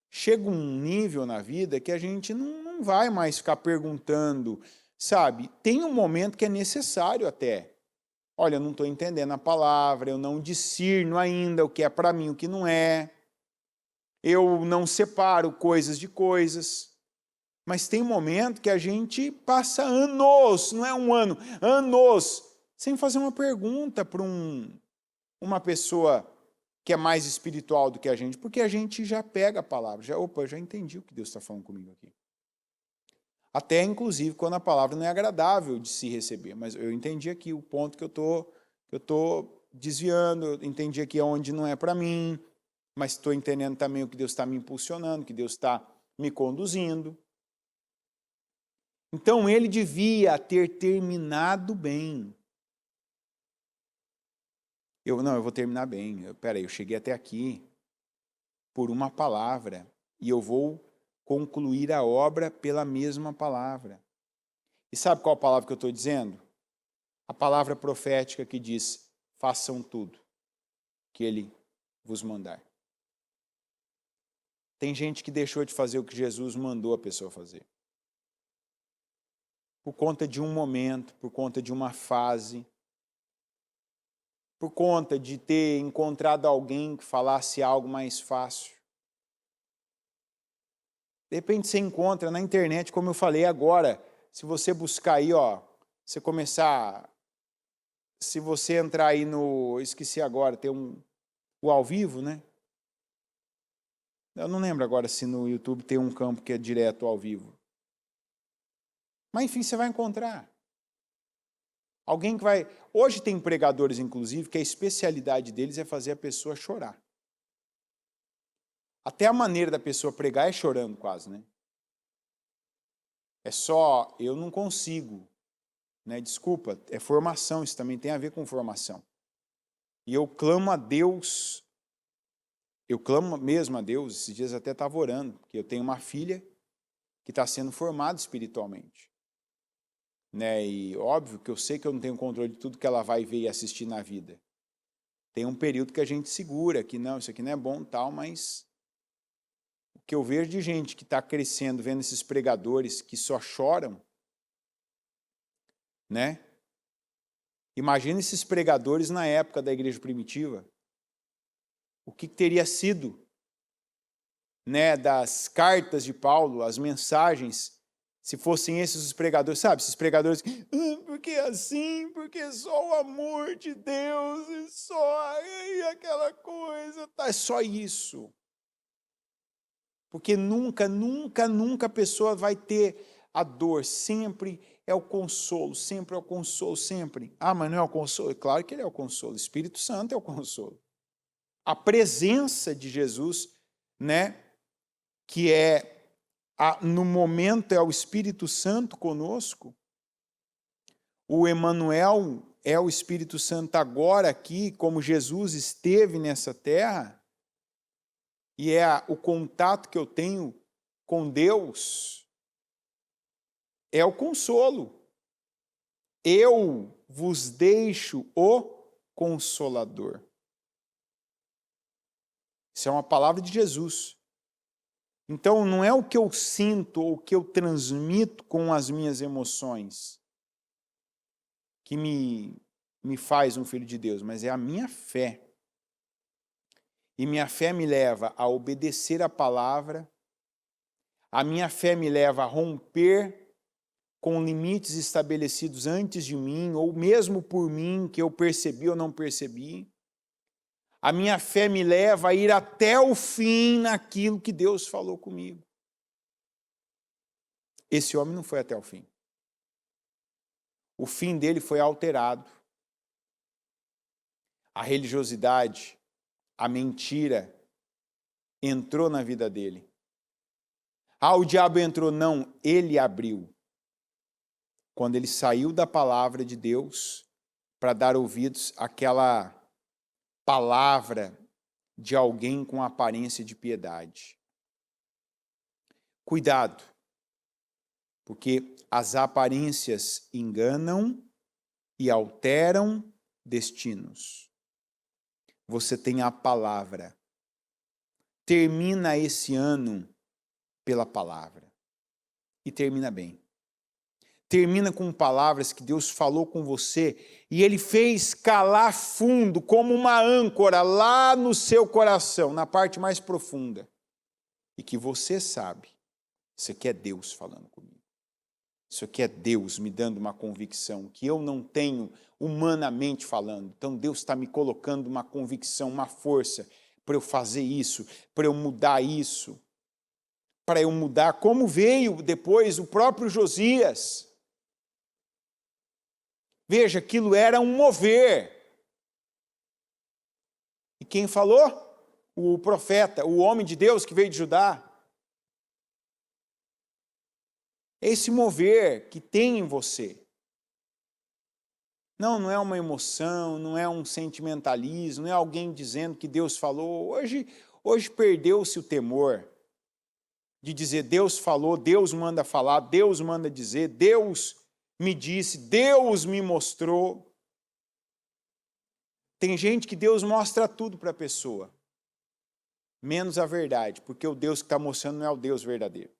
Chega um nível na vida que a gente não vai mais ficar perguntando, sabe? Tem um momento que é necessário até. Olha, eu não estou entendendo a palavra, eu não discerno ainda o que é para mim, o que não é. Eu não separo coisas de coisas, mas tem um momento que a gente passa anos, não é um ano, anos, sem fazer uma pergunta para uma pessoa que é mais espiritual do que a gente, porque a gente já pega a palavra, eu já entendi o que Deus está falando comigo aqui. Até, inclusive, quando a palavra não é agradável de se receber. Mas eu entendi aqui o ponto que eu estou desviando, eu entendi aqui onde não é para mim, mas estou entendendo também o que Deus está me impulsionando, que Deus está me conduzindo. Então, ele devia ter terminado bem. Eu vou terminar bem. Peraí, eu cheguei até aqui por uma palavra e eu vou concluir a obra pela mesma palavra. E sabe qual palavra que eu estou dizendo? A palavra profética que diz, façam tudo que ele vos mandar. Tem gente que deixou de fazer o que Jesus mandou a pessoa fazer. Por conta de um momento, por conta de uma fase, por conta de ter encontrado alguém que falasse algo mais fácil. De repente você encontra na internet, como eu falei agora, se você buscar aí, você começar, se você entrar aí no, esqueci agora, tem o ao vivo, né? Eu não lembro agora se no YouTube tem um campo que é direto ao vivo. Mas enfim, você vai encontrar. Alguém que vai... Hoje tem pregadores, inclusive, que a especialidade deles é fazer a pessoa chorar. Até a maneira da pessoa pregar é chorando quase, né? É só, eu não consigo, né? Desculpa, é formação, isso também tem a ver com formação. E eu clamo a Deus, eu clamo mesmo a Deus, esses dias até estava orando, porque eu tenho uma filha que está sendo formada espiritualmente. Né? E óbvio que eu sei que eu não tenho controle de tudo que ela vai ver e assistir na vida. Tem um período que a gente segura, que não, isso aqui não é bom tal, mas o que eu vejo de gente que está crescendo, vendo esses pregadores que só choram, né? Imagina esses pregadores na época da igreja primitiva. O que teria sido, né, das cartas de Paulo, as mensagens, se fossem esses os pregadores, sabe? Esses pregadores, porque assim, porque só o amor de Deus, e só aquela coisa, tá? É só isso. Porque nunca a pessoa vai ter a dor, sempre é o consolo, sempre é o consolo, sempre. Ah, mas não é o consolo? Claro que ele é o consolo, o Espírito Santo é o consolo. A presença de Jesus, né, que é no momento é o Espírito Santo conosco, o Emanuel é o Espírito Santo agora aqui, como Jesus esteve nessa terra, e é o contato que eu tenho com Deus, é o consolo. Eu vos deixo o Consolador. Isso é uma palavra de Jesus. Então, não é o que eu sinto ou o que eu transmito com as minhas emoções que me faz um filho de Deus, mas é a minha fé. E minha fé me leva a obedecer a palavra, a minha fé me leva a romper com limites estabelecidos antes de mim, ou mesmo por mim, que eu percebi ou não percebi. A minha fé me leva a ir até o fim naquilo que Deus falou comigo. Esse homem não foi até o fim. O fim dele foi alterado. A religiosidade, a mentira, entrou na vida dele. Ah, o diabo entrou. Não, ele abriu. Quando ele saiu da palavra de Deus para dar ouvidos àquela palavra de alguém com aparência de piedade. Cuidado, porque as aparências enganam e alteram destinos. Você tem a palavra. Termina esse ano pela palavra. E termina bem. Termina com palavras que Deus falou com você e Ele fez calar fundo, como uma âncora, lá no seu coração, na parte mais profunda. E que você sabe, isso aqui é Deus falando comigo. Isso aqui é Deus me dando uma convicção que eu não tenho humanamente falando. Então Deus está me colocando uma convicção, uma força para eu fazer isso, para eu mudar isso, para eu mudar, como veio depois o próprio Josias. Veja, aquilo era um mover. E quem falou? O profeta, o homem de Deus que veio de Judá. Esse mover que tem em você. Não é uma emoção, não é um sentimentalismo, não é alguém dizendo que Deus falou. Hoje perdeu-se o temor de dizer Deus falou, Deus manda falar, Deus manda dizer, Deus me disse, Deus me mostrou. Tem gente que Deus mostra tudo para a pessoa, menos a verdade, porque o Deus que está mostrando não é o Deus verdadeiro.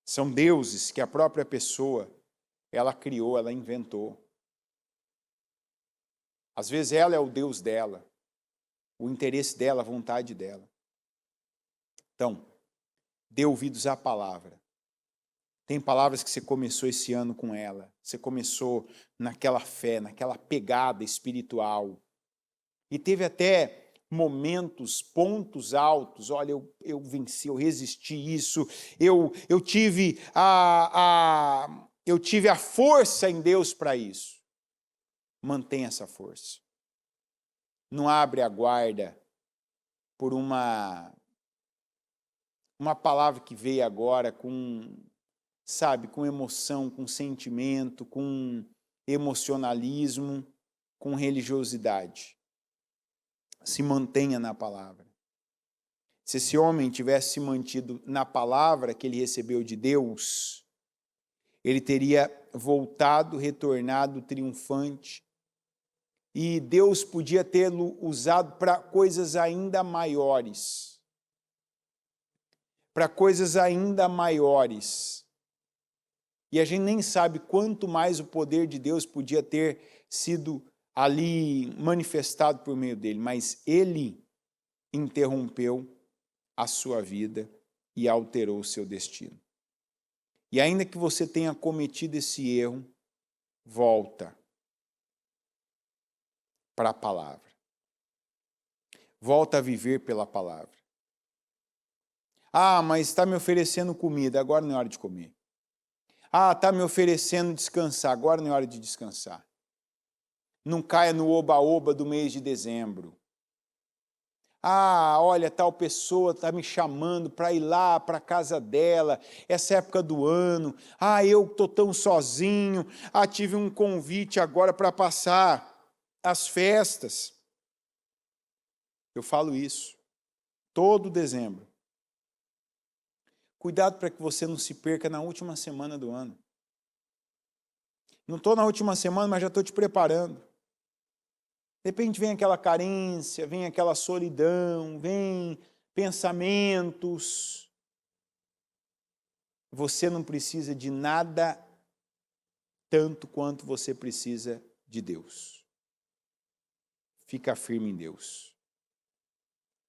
São deuses que a própria pessoa, ela criou, ela inventou. Às vezes ela é o Deus dela, o interesse dela, a vontade dela. Então, dê ouvidos à palavra. Tem palavras que você começou esse ano com ela. Você começou naquela fé, naquela pegada espiritual. E teve até momentos, pontos altos. Olha, eu venci, eu resisti isso. Eu tive a força em Deus para isso. Mantenha essa força. Não abre a guarda por uma palavra que veio agora com emoção, com sentimento, com emocionalismo, com religiosidade. Se mantenha na palavra. Se esse homem tivesse se mantido na palavra que ele recebeu de Deus, ele teria voltado, retornado triunfante, e Deus podia tê-lo usado para coisas ainda maiores. Para coisas ainda maiores. E a gente nem sabe quanto mais o poder de Deus podia ter sido ali manifestado por meio dele, mas ele interrompeu a sua vida e alterou o seu destino. E ainda que você tenha cometido esse erro, volta para a palavra. Volta a viver pela palavra. Ah, mas está me oferecendo comida, agora não é hora de comer. Ah, está me oferecendo descansar, agora não é hora de descansar. Não caia no oba-oba do mês de dezembro. Ah, olha, tal pessoa está me chamando para ir lá para a casa dela, essa época do ano. Ah, eu estou tão sozinho. Ah, tive um convite agora para passar as festas. Eu falo isso todo dezembro. Cuidado para que você não se perca na última semana do ano. Não estou na última semana, mas já estou te preparando. De repente vem aquela carência, vem aquela solidão, vem pensamentos. Você não precisa de nada tanto quanto você precisa de Deus. Fica firme em Deus.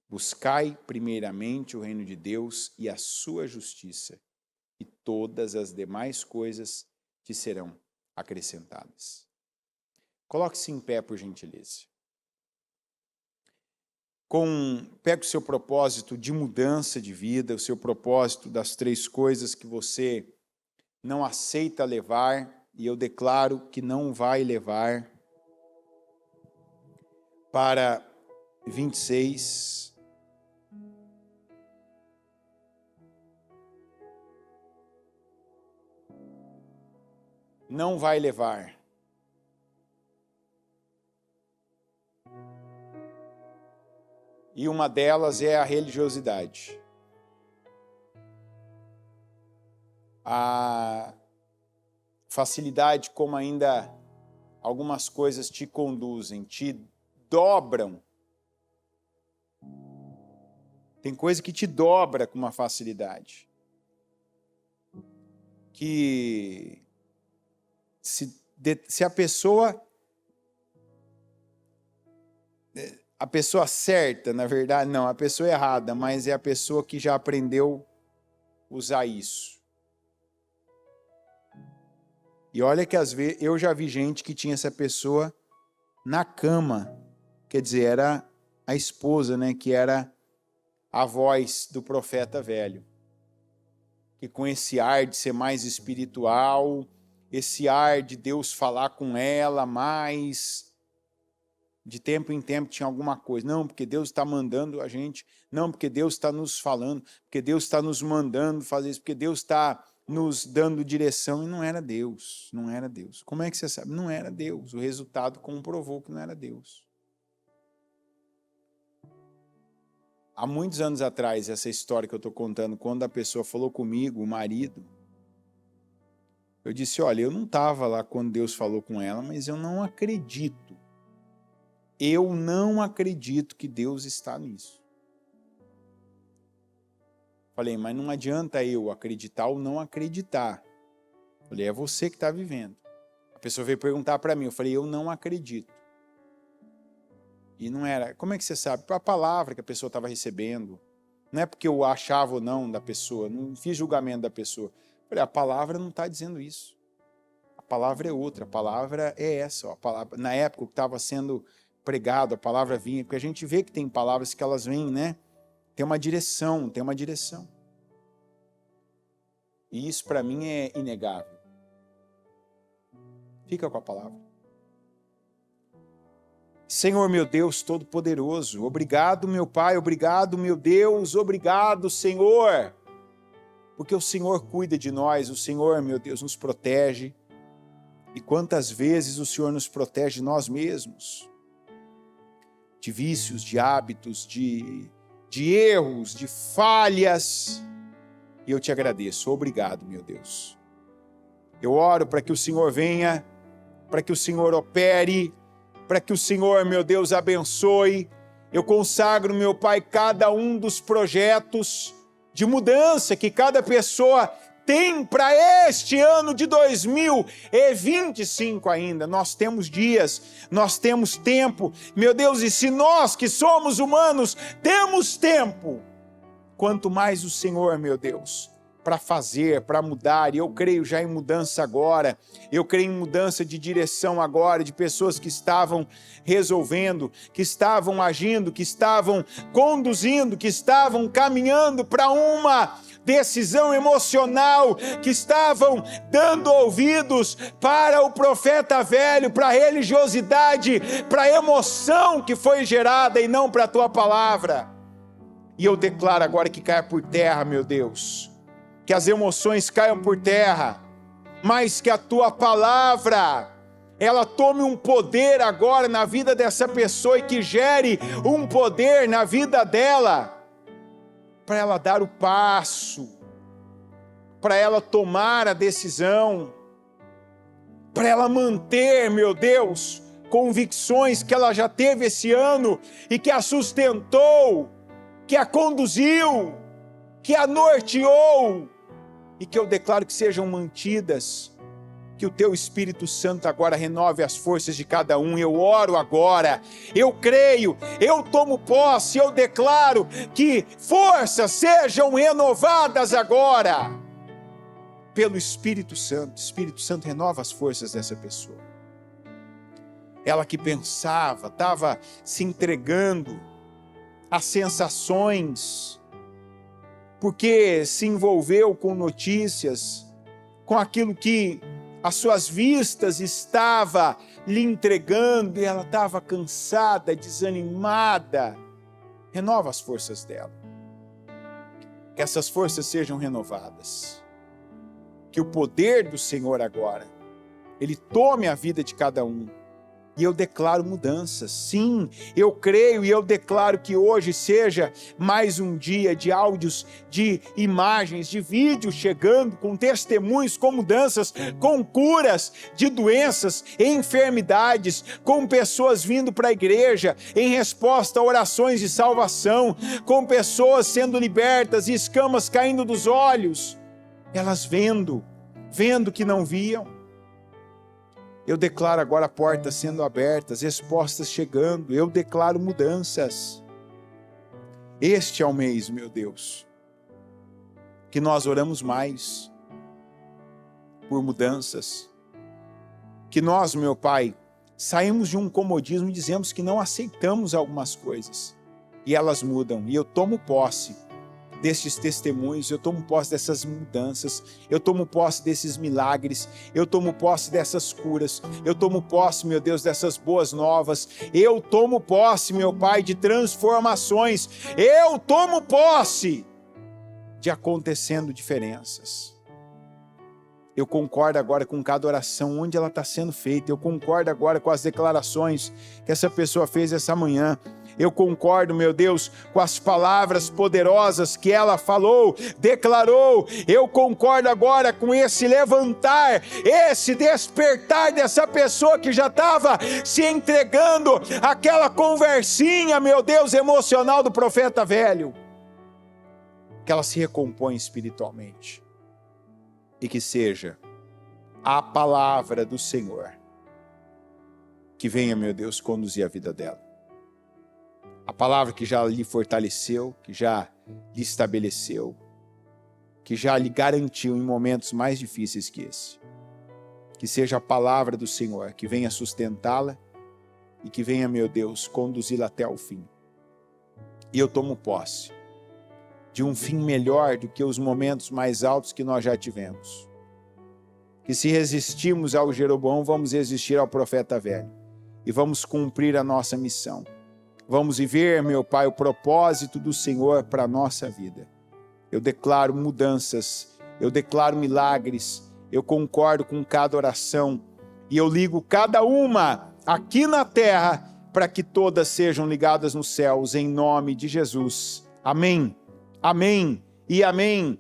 Buscai primeiramente o reino de Deus e a sua justiça, e todas as demais coisas te serão acrescentadas. Coloque-se em pé, por gentileza. Pega o seu propósito de mudança de vida, o seu propósito das 3 coisas que você não aceita levar, e eu declaro que não vai levar, para 26. Não vai levar. E uma delas é a religiosidade. A facilidade como ainda algumas coisas te conduzem, te dobram. Tem coisa que te dobra com uma facilidade. Que se a pessoa certa, na verdade, não, a pessoa errada, mas é a pessoa que já aprendeu a usar isso. E olha que às vezes eu já vi gente que tinha essa pessoa na cama, quer dizer, era a esposa, né, que era a voz do profeta velho, que com esse ar de ser mais espiritual, esse ar de Deus falar com ela mais, de tempo em tempo tinha alguma coisa. Não, porque Deus está mandando a gente. Não, porque Deus está nos falando. Porque Deus está nos mandando fazer isso. Porque Deus está nos dando direção. E não era Deus. Não era Deus. Como é que você sabe? Não era Deus. O resultado comprovou que não era Deus. Há muitos anos atrás, essa história que eu estou contando, quando a pessoa falou comigo, o marido, eu disse, olha, eu não estava lá quando Deus falou com ela, mas eu não acredito. Eu não acredito que Deus está nisso. Falei, mas não adianta eu acreditar ou não acreditar. Falei, é você que está vivendo. A pessoa veio perguntar para mim, eu falei, eu não acredito. E não era, como é que você sabe? A palavra que a pessoa estava recebendo. Não é porque eu achava ou não da pessoa, não fiz julgamento da pessoa. Falei, a palavra não está dizendo isso. A palavra é outra, a palavra é essa. Ó, a palavra, na época que estava sendo pregado, a palavra vinha, porque a gente vê que tem palavras que elas vêm, né? Tem uma direção, tem uma direção. E isso para mim é inegável. Fica com a palavra. Senhor meu Deus Todo-Poderoso, obrigado meu Pai, obrigado meu Deus, obrigado Senhor, porque o Senhor cuida de nós, o Senhor meu Deus nos protege, e quantas vezes o Senhor nos protege de nós mesmos, de vícios, de hábitos, de erros, de falhas, e eu te agradeço, obrigado meu Deus. Eu oro para que o Senhor venha, para que o Senhor opere, para que o Senhor, meu Deus, abençoe. Eu consagro, meu Pai, cada um dos projetos de mudança que cada pessoa tem para este ano de 2025 ainda. Nós temos dias, nós temos tempo. Meu Deus, e se nós que somos humanos temos tempo, quanto mais o Senhor, meu Deus, para fazer, para mudar, e eu creio já em mudança agora, eu creio em mudança de direção agora, de pessoas que estavam resolvendo, que estavam agindo, que estavam conduzindo, que estavam caminhando para uma decisão emocional, que estavam dando ouvidos para o profeta velho, para a religiosidade, para a emoção que foi gerada e não para a tua palavra. E eu declaro agora que caia por terra, meu Deus, que as emoções caiam por terra, mas que a tua palavra, ela tome um poder agora na vida dessa pessoa e que gere um poder na vida dela, para ela dar o passo, para ela tomar a decisão, para ela manter, meu Deus, convicções que ela já teve esse ano e que a sustentou, que a conduziu, que a norteou, e que eu declaro que sejam mantidas, que o teu Espírito Santo agora renove as forças de cada um. Eu oro agora, eu creio, eu tomo posse, eu declaro que forças sejam renovadas agora, pelo Espírito Santo. Espírito Santo, renova as forças dessa pessoa. Ela que pensava, estava se entregando às sensações, porque se envolveu com notícias, com aquilo que as suas vistas estava lhe entregando, e ela estava cansada, desanimada. Renova as forças dela. Que essas forças sejam renovadas. Que o poder do Senhor agora, Ele tome a vida de cada um. E eu declaro mudanças. Sim, eu creio e eu declaro que hoje seja mais um dia de áudios, de imagens, de vídeos chegando com testemunhos, com mudanças, com curas de doenças, enfermidades, com pessoas vindo para a igreja em resposta a orações de salvação, com pessoas sendo libertas e escamas caindo dos olhos, elas vendo que não viam. Eu declaro agora portas sendo abertas, respostas chegando, eu declaro mudanças. Este é o mês, meu Deus, que nós oramos mais por mudanças, que nós, meu Pai, saímos de um comodismo e dizemos que não aceitamos algumas coisas, e elas mudam. E eu tomo posse destes testemunhos, eu tomo posse dessas mudanças, eu tomo posse desses milagres, eu tomo posse dessas curas, eu tomo posse, meu Deus, dessas boas novas, eu tomo posse, meu Pai, de transformações, eu tomo posse de acontecendo diferenças. Eu concordo agora com cada oração, onde ela está sendo feita. Eu concordo agora com as declarações que essa pessoa fez essa manhã. Eu concordo, meu Deus, com as palavras poderosas que ela falou, declarou. Eu concordo agora com esse levantar, esse despertar dessa pessoa que já estava se entregando àquela conversinha, meu Deus, emocional do profeta velho. Que ela se recompõe espiritualmente. E que seja a palavra do Senhor que venha, meu Deus, conduzir a vida dela. A palavra que já lhe fortaleceu, que já lhe estabeleceu, que já lhe garantiu em momentos mais difíceis que esse. Que seja a palavra do Senhor que venha sustentá-la e que venha, meu Deus, conduzi-la até o fim. E eu tomo posse de um fim melhor do que os momentos mais altos que nós já tivemos. Que se resistirmos ao Jeroboão, vamos resistir ao profeta velho. E vamos cumprir a nossa missão. Vamos viver, meu Pai, o propósito do Senhor para a nossa vida. Eu declaro mudanças, eu declaro milagres, eu concordo com cada oração e eu ligo cada uma aqui na terra para que todas sejam ligadas nos céus, em nome de Jesus. Amém. Amém e amém.